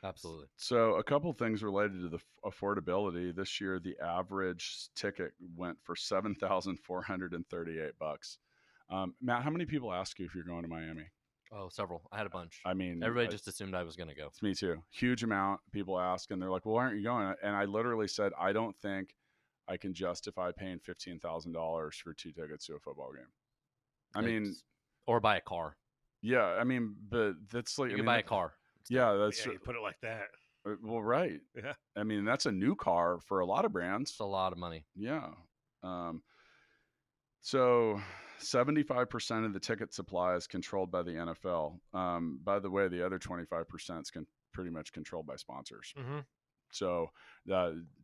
Absolutely. So a couple things related to the affordability. This year, the average ticket went for $7,438. Matt, how many people ask you if you're going to Miami? Oh, several. I had a bunch. I mean, everybody just assumed I was going to go. It's me too. Huge amount of people ask, and they're like, well, why aren't you going? And I literally said, I don't think I can justify paying $15,000 for 2 tickets to a football game. I mean, or buy a car. Yeah. I mean, but that's like, you can buy a car. Yeah, that's you put it like that. Well, right. Yeah. I mean, that's a new car for a lot of brands. It's a lot of money. Yeah. So 75% of the ticket supply is controlled by the NFL. By the way, the other 25% is pretty much controlled by sponsors. Mm-hmm. So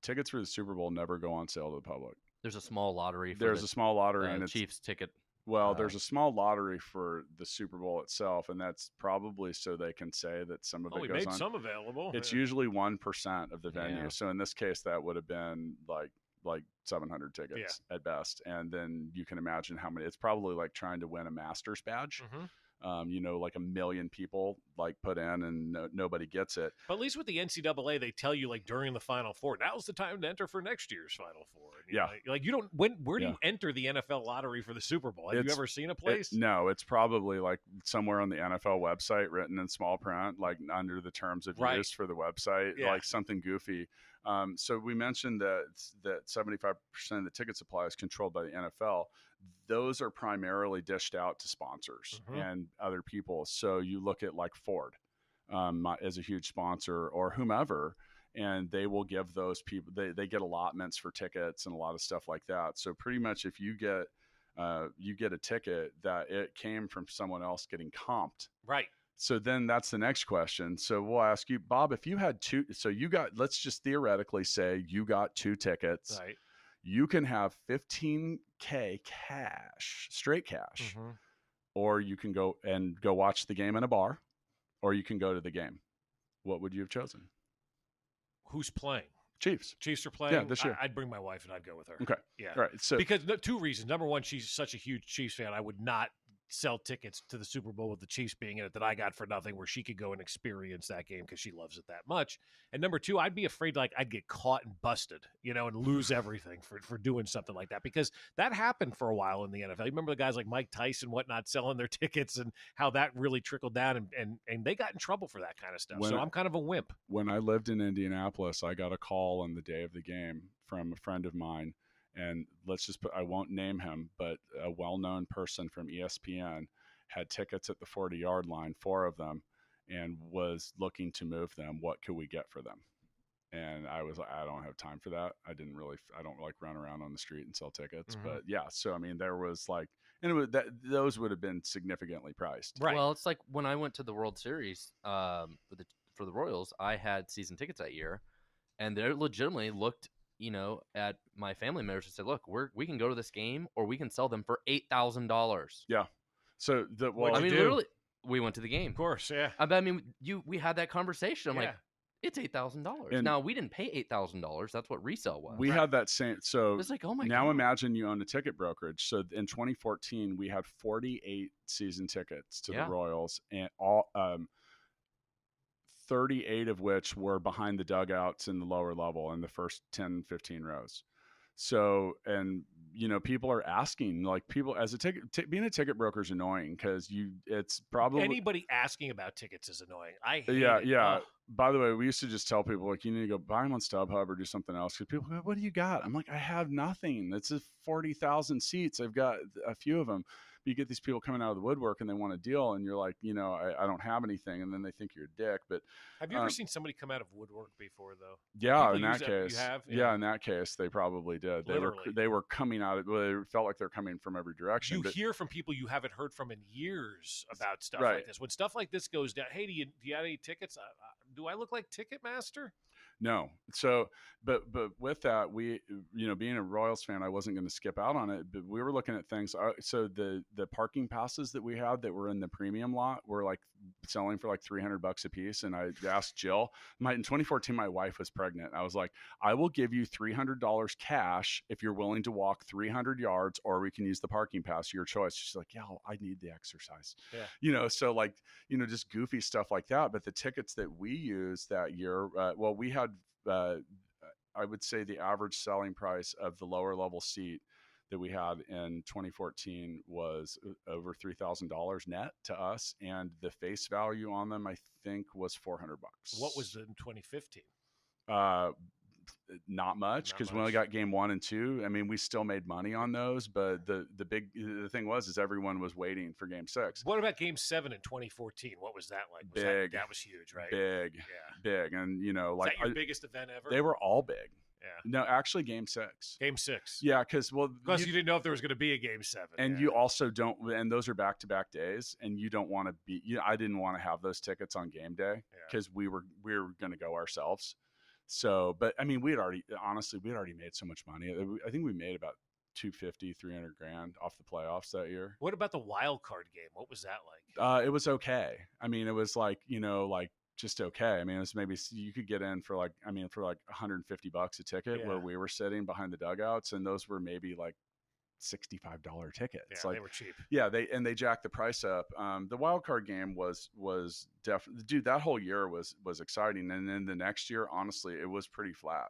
tickets for the Super Bowl never go on sale to the public. There's a small lottery. There's a small lottery, and it's Chiefs ticket. Well, there's a small lottery for the Super Bowl itself, and that's probably so they can say that some of it we goes made on. some available. It's usually 1% of the venue. Yeah. So in this case, that would have been like 700 tickets at best. And then you can imagine how many. It's probably like trying to win a Masters badge. Mm-hmm. Like 1 million people like put in and nobody gets it. But at least with the NCAA, they tell you like during the Final Four, now's the time to enter for next year's Final Four. And you don't. Where do you enter the NFL lottery for the Super Bowl? Have you ever seen a place? No, it's probably like somewhere on the NFL website, written in small print, like under the terms of use for the website, like something goofy. So we mentioned that 75% of the ticket supply is controlled by the NFL. Those are primarily dished out to sponsors and other people. So you look at like Ford as a huge sponsor or whomever, and they will give those people, they get allotments for tickets and a lot of stuff like that. So pretty much if you get a ticket that it came from someone else getting comped. Right. So then that's the next question. So we'll ask you, Bob, if you had let's just theoretically say you got 2 tickets. Right. You can have $15K cash, straight cash, or you can go watch the game in a bar, or you can go to the game. What would you have chosen? Who's playing? Chiefs. Chiefs are playing? Yeah, this year. I'd bring my wife and I'd go with her. Okay. Yeah. All right. So because 2 reasons. Number one, she's such a huge Chiefs fan. I would not sell tickets to the Super Bowl with the Chiefs being in it that I got for nothing, where she could go and experience that game because she loves it that much. And number 2, I'd be afraid like I'd get caught and busted, and lose everything for doing something like that, because that happened for a while in the NFL. You remember the guys like Mike Tyson, whatnot, selling their tickets and how that really trickled down and they got in trouble for that kind of stuff. So I'm kind of a wimp. When I lived in Indianapolis, I got a call on the day of the game from a friend of mine. And I won't name him, but a well-known person from ESPN had tickets at the 40-yard line, 4 of them, and was looking to move them. What could we get for them? And I was like, I don't have time for that. I don't like run around on the street and sell tickets. But yeah, so I mean, there was like, and those would have been significantly priced. Right. Well, it's like when I went to the World Series for the Royals, I had season tickets that year, and they legitimately looked at my family members and said, look, we can go to this game or we can sell them for $8,000. Yeah. So literally we went to the game. Of course. Yeah. We had that conversation. I'm like, it's $8,000. Now we didn't pay $8,000. That's what resale was. We had that same, so it's like, oh my God. Now imagine you own a ticket brokerage. So in 2014, we had 48 season tickets to the Royals, and all, 38 of which were behind the dugouts in the lower level in the first 10, 15 rows. So, and people are asking, like, people as a being a ticket broker is annoying because it's probably anybody asking about tickets is annoying. I hate it. Yeah. by the way, we used to just tell people, like, you need to go buy them on StubHub or do something else. Because people go, what do you got? I'm like, I have nothing. It's 40,000 seats. I've got a few of them. But you get these people coming out of the woodwork and they want a deal. And you're like, I don't have anything. And then they think you're a dick. But have you ever seen somebody come out of woodwork before, though? Yeah, People in that use case. you have? Yeah, in that case, they probably did. Literally. They were coming out. They felt like they're coming from every direction. You hear from people you haven't heard from in years about stuff Right. like this. When stuff like this goes down, hey, do you have any tickets? Do I look like Ticketmaster? No. So, but with that, we, being a Royals fan, I wasn't going to skip out on it, but we were looking at things. So the parking passes that we had that were in the premium lot were like selling for like $300 a piece. And I asked Jill, in 2014, my wife was pregnant. I was like, I will give you $300 cash if you're willing to walk 300 yards, or we can use the parking pass, your choice. She's like, yeah, I need the exercise. Yeah. So like, just goofy stuff like that. But the tickets that we used that year, we had, I would say the average selling price of the lower level seat that we had in 2014 was over $3,000 net to us. And the face value on them, I think, was $400. What was it in 2015? Not much, because we only got game 1 and 2. I mean, we still made money on those, but the thing was everyone was waiting for game 6. What about game 7 in 2014? What was that like? Big. That was huge, right? Big. And Was that your biggest event ever? They were all big. Yeah. No, actually game 6. Game 6. Yeah, because you didn't know if there was going to be a game 7. And you also don't, and those are back-to-back days, and you don't want to be. I didn't want to have those tickets on game day because we were going to go ourselves. So, but I mean, we had already made so much money. I think we made about $250,000, $300,000 off the playoffs that year. What about the wild card game? What was that like? It was okay. I mean, it was like, just okay. I mean, it was maybe you could get in for like $150 a ticket where we were sitting behind the dugouts, and those were maybe like $65 tickets. Yeah, they were cheap. Yeah, they jacked the price up. The wild card game was definitely, dude, that whole year was exciting, and then the next year, honestly, it was pretty flat.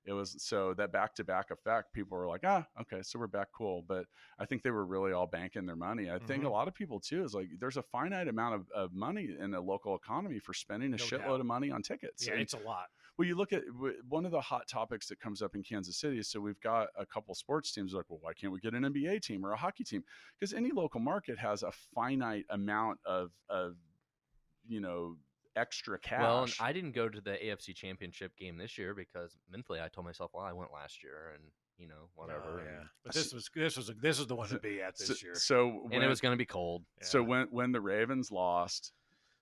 It was, so that back-to-back effect, people were like, okay, so we're back, cool. But I think they were really all banking their money. I think a lot of people too is like, there's a finite amount of money in a local economy for spending a shitload of money on tickets. Yeah, it's a lot. Well, you look at one of the hot topics that comes up in Kansas City. So we've got a couple sports teams like, well, why can't we get an NBA team or a hockey team? Because any local market has a finite amount of extra cash. Well, and I didn't go to the AFC Championship game this year because mentally I told myself, well, I went last year, and whatever. Oh, yeah. But this was the one to be at this year. And it was going to be cold. Yeah. So when the Ravens lost,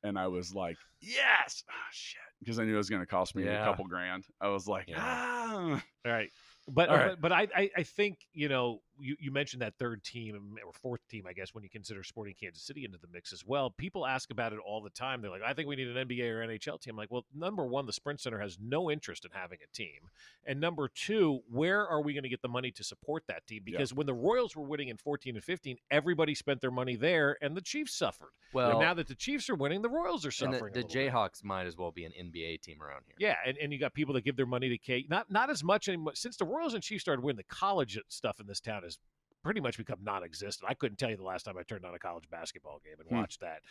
and I was like, yes, shit, because I knew it was going to cost me a couple grand. I was like, All right. But I think, you mentioned that third team or fourth team, I guess, when you consider Sporting Kansas City into the mix as well. People ask about it all the time. They're like, I think we need an NBA or NHL team. I'm like, well, number one, the Sprint Center has no interest in having a team. And number two, where are we going to get the money to support that team? Because when the Royals were winning in 14 and 15, everybody spent their money there, and the Chiefs suffered. Well, and now that the Chiefs are winning, the Royals are suffering. And the Jayhawks might as well be an NBA team around here. Yeah, and you got people that give their money to K. Not as much anymore. Since the Royals and Chiefs started winning, the college stuff in this town has pretty much become non-existent. I couldn't tell you the last time I turned on a college basketball game and watched that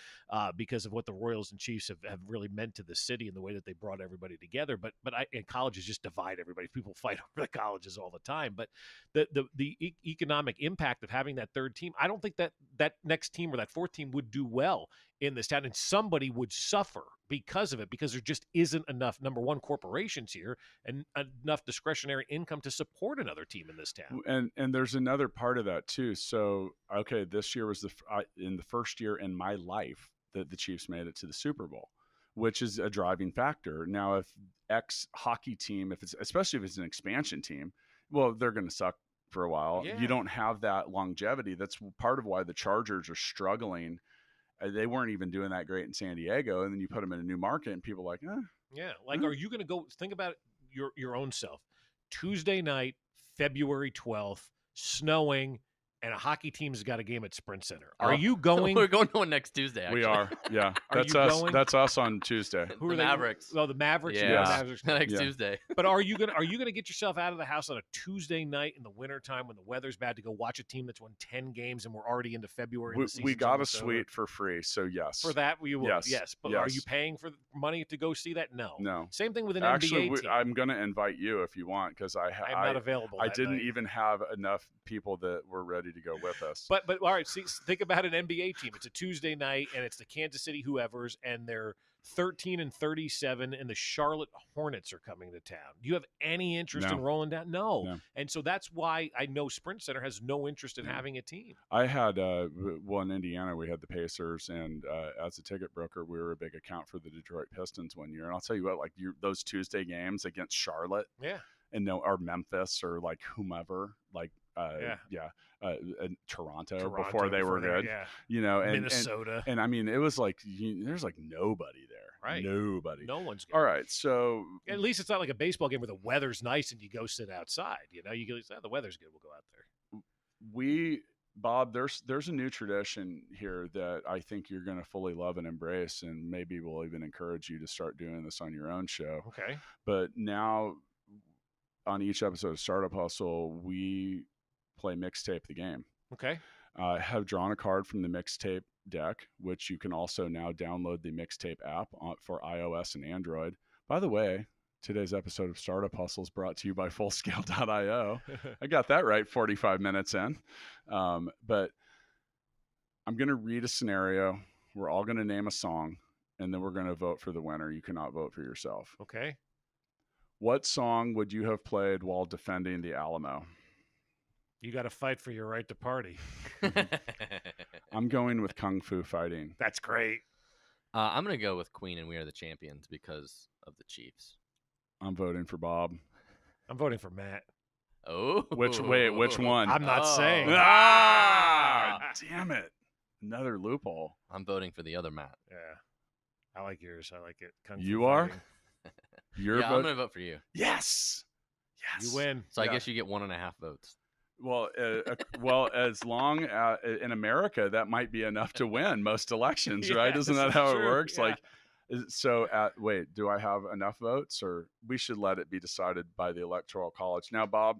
because of what the Royals and Chiefs have really meant to the city and the way that they brought everybody together. But and colleges just divide everybody. People fight over the colleges all the time. But the economic impact of having that third team, I don't think that next team or that fourth team would do well in this town, and somebody would suffer because of it, because there just isn't enough, number one, corporations here and enough discretionary income to support another team in this town. And there's another part of that too. So, okay, this year was in the first year in my life that the Chiefs made it to the Super Bowl, which is a driving factor. Now, if X hockey team, especially if it's an expansion team, well, they're going to suck for a while. Yeah. You don't have that longevity. That's part of why the Chargers are struggling. They weren't even doing that great in San Diego, and then you put them in a new market, and people are like, yeah. Like, are you going to go think about your own self? Tuesday night, February 12th, snowing, and a hockey team's got a game at Sprint Center. Are you going? We're going to one next Tuesday. Actually. We are. Yeah, Are that's you us. going? That's us on Tuesday. Who the are they? Mavericks. Oh, the Mavericks. Yeah, Yes. The Mavericks. next Yeah. Tuesday. But are you gonna get yourself out of the house on a Tuesday night in the wintertime when the weather's bad to go watch a team that's won 10 games and we're already into February? And the We season's got a almost over? suite for free, so yes. For that, you will. Yes. But are Yes. you paying for money to go see that? No. No. Same thing with an Actually, NBA team. I'm going to invite you if you want because I'm not available. I that didn't night. even have enough people that were ready to go with us. But all right, see, think about an NBA team. It's a Tuesday night, and it's the Kansas City whoever's, and they're 13-37, and the Charlotte Hornets are coming to town. Do you have any interest No. in rolling down? No. No. And so that's why I know Sprint Center has no interest in having a team. I had in Indiana, we had the Pacers, and as a ticket broker, we were a big account for the Detroit Pistons one year. And I'll tell you what, like those Tuesday games against Charlotte, Yeah. and or Memphis or like whomever, like and Toronto before they were good, Yeah. you know, and Minnesota. and I mean, it was like there's like nobody there, Right. Nobody. No one's good. All right, so At least it's not like a baseball game where the weather's nice and you go sit outside. You know, you go, the weather's good. We'll go out there. Bob, there's a new tradition here that I think you're going to fully love and embrace, and maybe we'll even encourage you to start doing this on your own show. Okay. But now, on each episode of Startup Hustle, we play Mixtape the Game. Okay. I have drawn a card from the Mixtape deck, which you can also now download the Mixtape app for iOS and Android. By the way, today's episode of Startup Hustle is brought to you by Fullscale.io. I got that right 45 minutes in. But I'm going to read a scenario. We're all going to name a song, and then we're going to vote for the winner. You cannot vote for yourself. Okay. What song would you have played while defending the Alamo? You got to fight for your right to party. I'm going with Kung Fu Fighting. That's great. I'm going to go with Queen and We Are the Champions because of the Chiefs. I'm voting for Bob. I'm voting for Matt. Oh. Which one? I'm not saying. Ah, damn it. Another loophole. I'm voting for the other Matt. Yeah. I like yours. I like it. Kung Fu You are? fighting. Your Yeah, I'm vote? going to vote for you. Yes. You win. So I Yeah. guess you get 1.5 votes. Well, as long as in America, that might be enough to win most elections, right? Yeah, Isn't that this how is it true. works? Yeah. Like, wait, do I have enough votes, or we should let it be decided by the Electoral College? Now, Bob,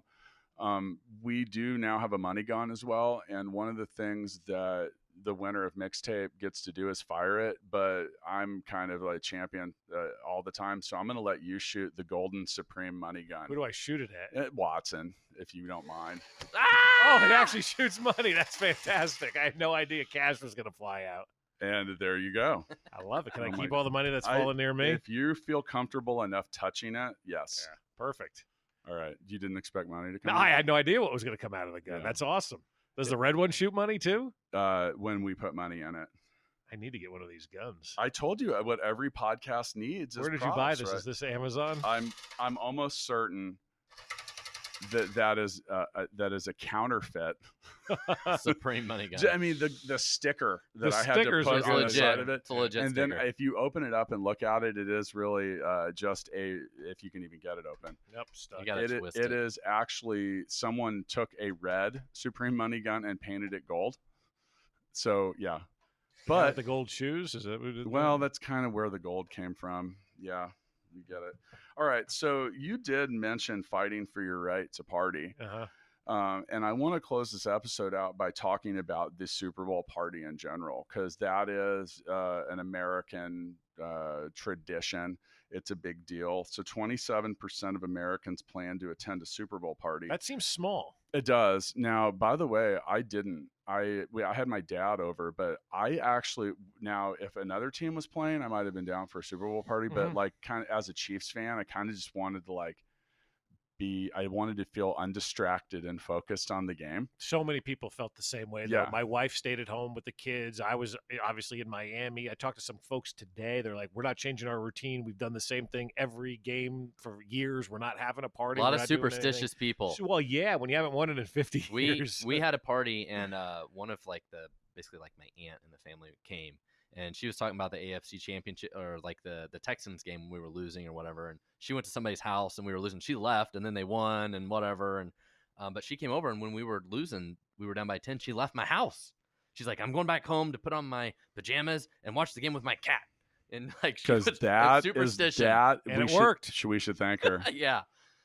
we do now have a money gun as well, and one of the things that the winner of Mixtape gets to do is fire it, but I'm kind of like champion all the time, so I'm going to let you shoot the Golden Supreme money gun. Who do I shoot it at? Watson, if you don't mind. Oh, it actually shoots money. That's fantastic. I had no idea cash was going to fly out. And there you go. I love it. Can Oh I my keep all the money that's I- falling near me? If you feel comfortable enough touching it, yes. Yeah, perfect. All right. You didn't expect money to come No, out? I had no idea what was going to come out of the gun. Yeah. That's awesome. Does the red one shoot money too? When we put money in it. I need to get one of these guns. I told you what every podcast needs. Where is did you buy props, this? right? Is this Amazon? I'm almost certain that is a counterfeit. Supreme money gun. I mean, the sticker that The I had to stickers put It's are on the legit. side of it. It's a legit And then sticker. if you open it up and look at it, it is really just if you can even get it open. Yep, stuck. You gotta twist It is actually someone took a red Supreme money gun and painted it gold. So yeah, but the gold shoes is that? What it- well, that's kind of where the gold came from. Yeah, you get it. All right, so you did mention fighting for your right to party. Uh-huh. And I want to close this episode out by talking about the Super Bowl party in general, because that is an American tradition. It's a big deal. So 27% of Americans plan to attend a Super Bowl party. That seems small. It does. Now, by the way, I didn't. I had my dad over, but I actually, now if another team was playing, I might have been down for a Super Bowl party. But like, kind of as a Chiefs fan, I kind of just wanted to I wanted to feel undistracted and focused on the game. So many people felt the same way. Yeah. Though. My wife stayed at home with the kids. I was obviously in Miami. I talked to some folks today. They're like, we're not changing our routine. We've done the same thing every game for years. We're not having a party. A lot We're of not doing superstitious anything." people. Well, yeah, when you haven't won it in 50 years. We had a party, and one of basically my aunt and the family came, and she was talking about the AFC championship, or like the Texans game when we were losing or whatever, and she went to somebody's house and we were losing. She left, and then they won and whatever, and But she came over, and when we were losing, we were down by 10. She left my house. She's like, I'm going back home to put on my pajamas and watch the game with my cat. And like, she was that superstition. is that, and it worked. We should thank her. Yeah.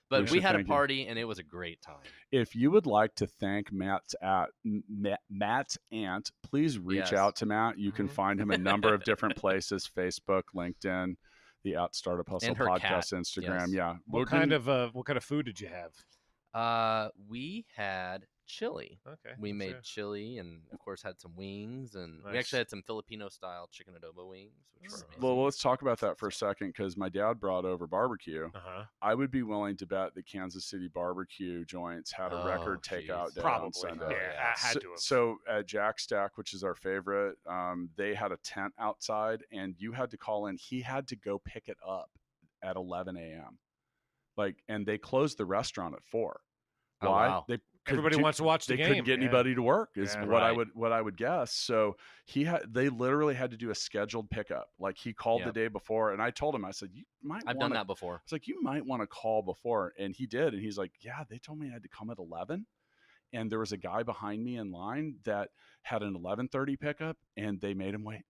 But we should had a thank you. party, and it was a great time. If you would like to thank Matt's aunt, please reach Yes. out to Matt. You can Mhm. find him a number of different places: Facebook, LinkedIn, the Startup Hustle And her podcast, cat. Instagram. Yes. Yeah. What kind of food did you have? We had chili. Okay. We let's made hear. chili, and of course had some wings, and we Nice. actually had some Filipino style chicken adobo wings, which were amazing. Well, let's talk about that for a second, because my dad brought over barbecue. Uh-huh. I would be willing to bet the Kansas City barbecue joints had a record Oh, takeout geez. day on Probably. Sunday. Oh, yeah, yeah. I had to have. So at Jack Stack, which is our favorite, they had a tent outside, and you had to call in. He had to go pick it up at 11 a.m. And they closed the restaurant at 4. Oh, Why? wow. Everybody wants to watch the They game. couldn't get yeah. anybody to work. Is Yeah. what I Right. would guess. So they literally had to do a scheduled pickup. Like, he called the Yep. day before, and I told him, I said, you might. I've done that before. I was like, you might want to call before, and he did. And he's like, yeah, they told me I had to come at 11. And there was a guy behind me in line that had an 11:30 pickup, and they made him wait.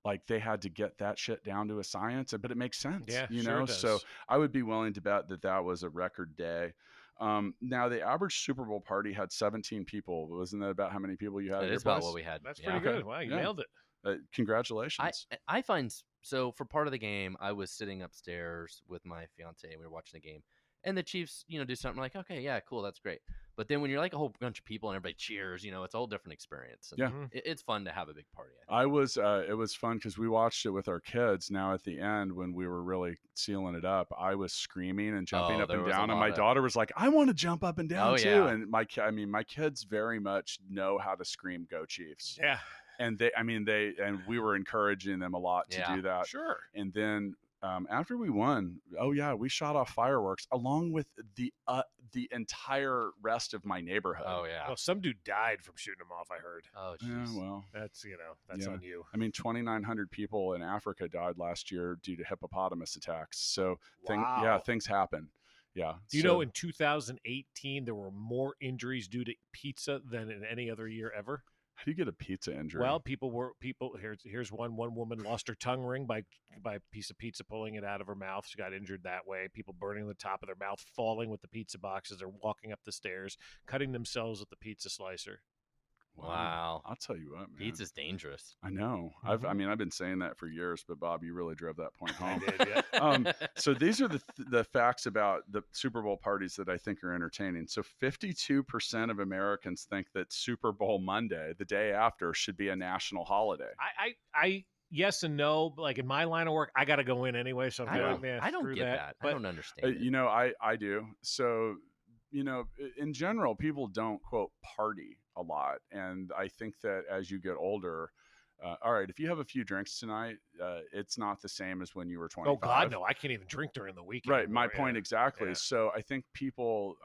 Like, they had to get that shit down to a science, but it makes sense. Yeah, you sure know. it does. So I would be willing to bet that was a record day. Now, the average Super Bowl party had 17 people. Wasn't that about how many people you had That at your is about place? what we had. That's yeah. pretty good. Wow, you Yeah. nailed it. Congratulations. I find so for part of the game, I was sitting upstairs with my fiance, and we were watching the game. And the Chiefs, do something like, okay, yeah, cool, that's great. But then when you're like a whole bunch of people and everybody cheers, it's a whole different experience. And Yeah. Mhm. it's fun to have a big party. I was it was fun because we watched it with our kids. Now at the end, when we were really sealing it up, I was screaming and jumping Oh, up there and was a down, and lot my of- daughter was like, I want to jump up and down Oh, too. yeah. And my kids very much know how to scream "Go Chiefs," Yeah, and and we were encouraging them a lot to Yeah. do that. sure. And then after we won, we shot off fireworks along with the entire rest of my neighborhood. Oh, yeah. Well, some dude died from shooting him off. I heard. Oh, Yeah, jeez. well, That's that's Yeah. on you. 2,900 people in Africa died last year due to hippopotamus attacks. So Wow. things happen. Yeah. Do you So- know in 2018 there were more injuries due to pizza than in any other year ever? how do you get a pizza injury? Well, here's one woman lost her tongue ring by a piece of pizza pulling it out of her mouth. She got injured that way. People burning the top of their mouth, falling with the pizza boxes, or walking up the stairs, cutting themselves with the pizza slicer. Wow. I'll tell you what, man. Pizza's dangerous. I know. Mhm. I've been saying that for years, but Bob, you really drove that point I home. did, yeah. So these are the facts about the Super Bowl parties that I think are entertaining. So 52% of Americans think that Super Bowl Monday, the day after, should be a national holiday. I yes and no. But like in my line of work, I got to go in anyway. So I'm I like, don't, man, I don't screw get that. I But don't understand. it. I do. So, in general, people don't quote party a lot. And I think that as you get older, all right, if you have a few drinks tonight, it's not the same as when you were 25. oh God, no, I can't even drink during the week. Right. anymore, My point yeah. exactly. Yeah. So I think people,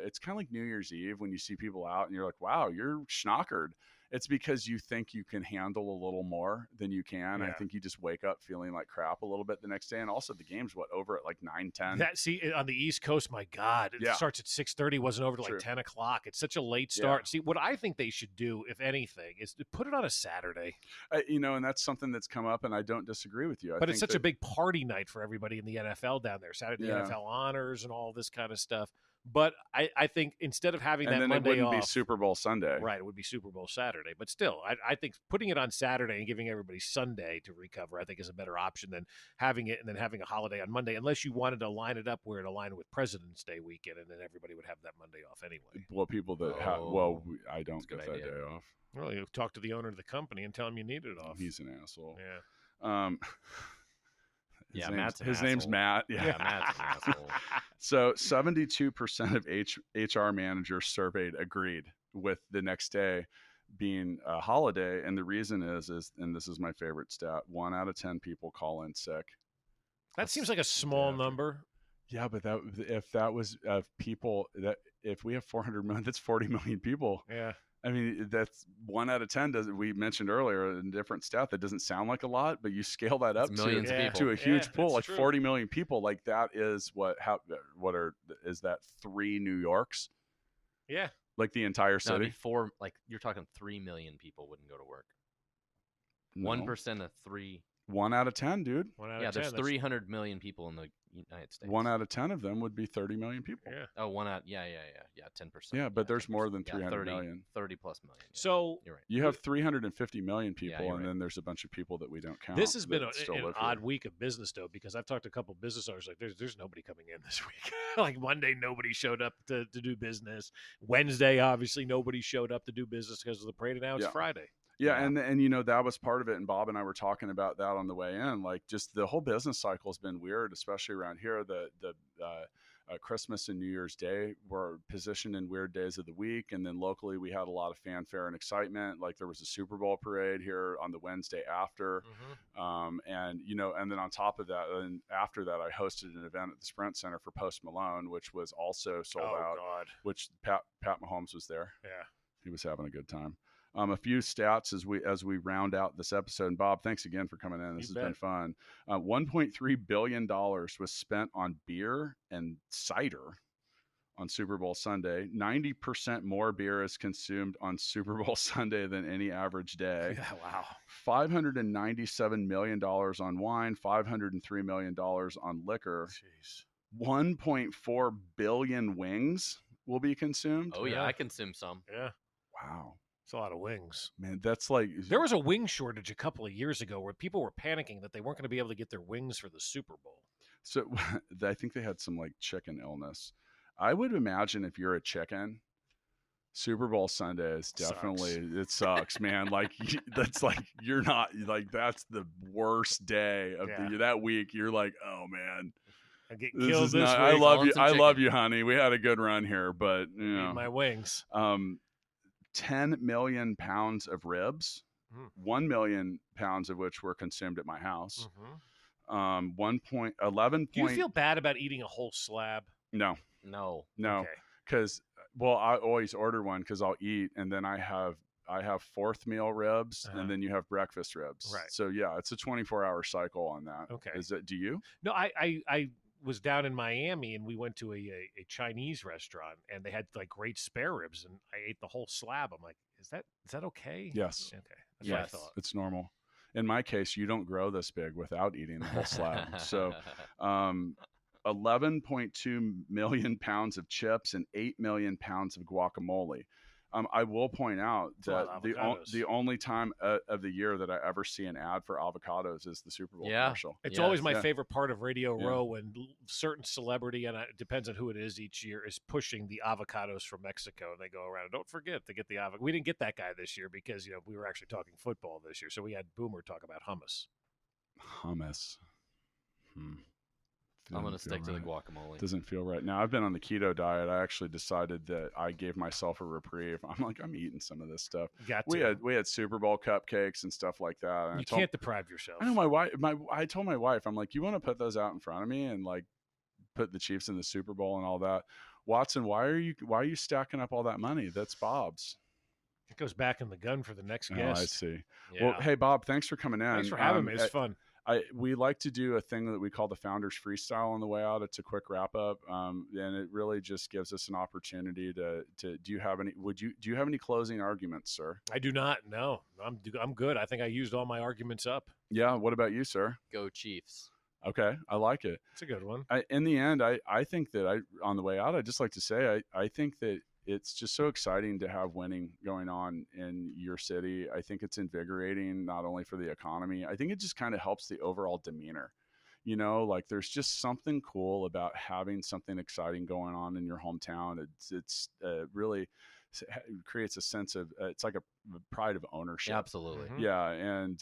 it's kind of like New Year's Eve when you see people out and you're like, wow, you're schnockered. It's because you think you can handle a little more than you can. I Yeah. think you just wake up feeling like crap a little bit the next day. And also the game's over at like 9:10. On the East Coast, my God, it Yeah. starts at 6:30. Wasn't over to True. like 10 o'clock. It's such a late Yeah. start. See, what I think they should do, if anything, is to put it on a Saturday. And that's something that's come up, and I don't disagree with you. But it's such a big party night for everybody in the NFL down there. Saturday, Yeah. NFL honors and all this kind of stuff. But I think instead of having and that then Monday it wouldn't off, be Super Bowl Sunday. right, it would be Super Bowl Saturday. But still, I think putting it on Saturday and giving everybody Sunday to recover, I think is a better option than having it and then having a holiday on Monday, unless you wanted to line it up where it aligned with President's Day weekend, and then everybody would have that Monday off anyway. Well, people that Oh, I don't that's a get good that idea. day off. Well, you talk to the owner of the company and tell him you need it off. He's an asshole. Yeah. Yeah, Matt's an his name's asshole. Matt. Yeah. Yeah, Matt's an asshole. So 72% of HR managers surveyed agreed with the next day being a holiday, and the reason is, and this is my favorite stat: 1 out of 10 people call in sick. That seems like a small Yeah. number. Yeah, but if that was people that if we have 400 million, that's 40 million people. Yeah. I mean, that's 1 out of 10. We mentioned earlier a different stat that doesn't sound like a lot, but you scale that up It's millions to, of Yeah. people. to a huge Yeah, pool, that's like true. 40 million people. Like that is is that 3 New Yorks? Yeah. Like the entire No, it'd city? be 4. Like you're talking 3 million people wouldn't go to work. No. 1% of 3. 1 out of 10, dude. 1 out Yeah, of 10. there's 300 million people in the United States. 1 out of 10 of them would be 30 million people. Yeah. Oh, 1 out. Yeah, 10%. Yeah, but there's 10%. more than Yeah, 300 million. 30 plus million. Yeah. So You're right. You have 350 million people, you're and right. then there's a bunch of people that we don't count. this has been that still an live odd here. week of business, though, because I've talked to a couple of business owners. Like, there's nobody coming in this week. Like Monday, nobody showed up to do business. Wednesday, obviously, nobody showed up to do business because of the parade. And now it's Yeah. Friday. Yeah, and you know, that was part of it, and Bob and I were talking about that on the way in. Like, just the whole business cycle has been weird, especially around here. The Christmas and New Year's Day were positioned in weird days of the week, and then locally we had a lot of fanfare and excitement. Like there was a Super Bowl parade here on the Wednesday after, and you know, and then on top of that, and after that, I hosted an event at the Sprint Center for Post Malone, which was also sold out. God. Which Pat Mahomes was there. Yeah. He was having a good time. A few stats as we round out this episode. And Bob, thanks again for coming in. This has been fun. $1.3 billion was spent on beer and cider on Super Bowl Sunday. 90% more beer is consumed on Super Bowl Sunday than any average day. Yeah, wow. $597 million on wine, $503 million on liquor. Jeez. 1.4 billion wings will be consumed. Oh, yeah, Yeah. I consume some. Yeah. Wow. It's a lot of wings. Man, that's like There was a wing shortage a couple of years ago where people were panicking that they weren't going to be able to get their wings for the Super Bowl. So I think they had some like chicken illness. I would imagine if you're a chicken, Super Bowl Sunday is definitely it sucks, man. Like that's like you're not like that's the worst day of that week. You're like, oh man, I get this killed is this not, week. I love you. some I love chicken. you, honey. We had a good run here, but you Eat know, my wings. 10 million pounds of ribs, 1 million pounds of which were consumed at my house. 11. Do you feel bad about eating a whole slab? No, No. Okay. because I always order one because I'll eat, and then I have fourth meal ribs, and then you have breakfast ribs. Right. So yeah, it's a 24-hour cycle on that. Okay. Is it? Do you? No, I was down in Miami and we went to a Chinese restaurant and they had like great spare ribs and I ate the whole slab. I'm like, is that okay? Yes. Okay. That's what I Yes. thought. It's normal. In my case, you don't grow this big without eating the whole slab. So, 11.2 million pounds of chips and 8 million pounds of guacamole. I will point out a lot that of avocados. the only time of the year that I ever see an ad for avocados is the Super Bowl Yeah. commercial. It's Yes. always my Yeah. favorite part of Radio Yeah. Row when certain celebrity, and it depends on who it is each year, is pushing the avocados from Mexico. And they go around, don't forget to get the avocado. We didn't get that guy this year because, you know, we were actually talking football this year. So we had Boomer talk about hummus. Hummus. I'm going to Doesn't stick feel to the right. guacamole. Doesn't feel right. Now, I've been on the keto diet. I actually decided that I gave myself a reprieve. I'm like, I'm eating some of this stuff. Got We to. had Super Bowl cupcakes and stuff like that. And You can't deprive yourself. I know my wife. I told my wife, I'm like, you want to put those out in front of me and like put the Chiefs in the Super Bowl and all that. Watson, why are you stacking up all that money? That's Bob's. It goes back in the gun for the next Oh, guest. I see. Yeah. Well, hey Bob, thanks for coming in. Thanks for having me. It's fun. We like to do a thing that we call the Founders Freestyle on the way out. It's a quick wrap up, and it really just gives us an opportunity to. Do you have any? Do you have any closing arguments, sir? I do not. No, I'm good. I think I used all my arguments up. Yeah. What about you, sir? Go Chiefs. Okay, I like it. It's a good one. In the end, I think that on the way out, I'd just like to say I think that it's just so exciting to have winning going on in your city. I think it's invigorating, not only for the economy. I think it just kind of helps the overall demeanor. You know, like there's just something cool about having something exciting going on in your hometown. It's really creates a sense of it's like a pride of ownership. Absolutely. Mhm. Yeah, and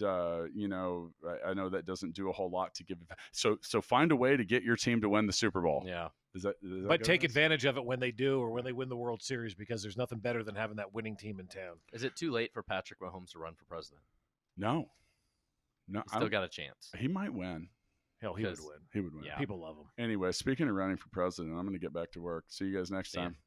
you know, I know that doesn't do a whole lot to give. So find a way to get your team to win the Super Bowl. Yeah. Is that But good? take advantage of it when they do or when they win the World Series because there's nothing better than having that winning team in town. Is it too late for Patrick Mahomes to run for president? No, He's still got a chance. he might win. Hell, he would Because- win. He would win. Yeah. People love him. Anyway, speaking of running for president, I'm going to get back to work. See you guys next See ya. time.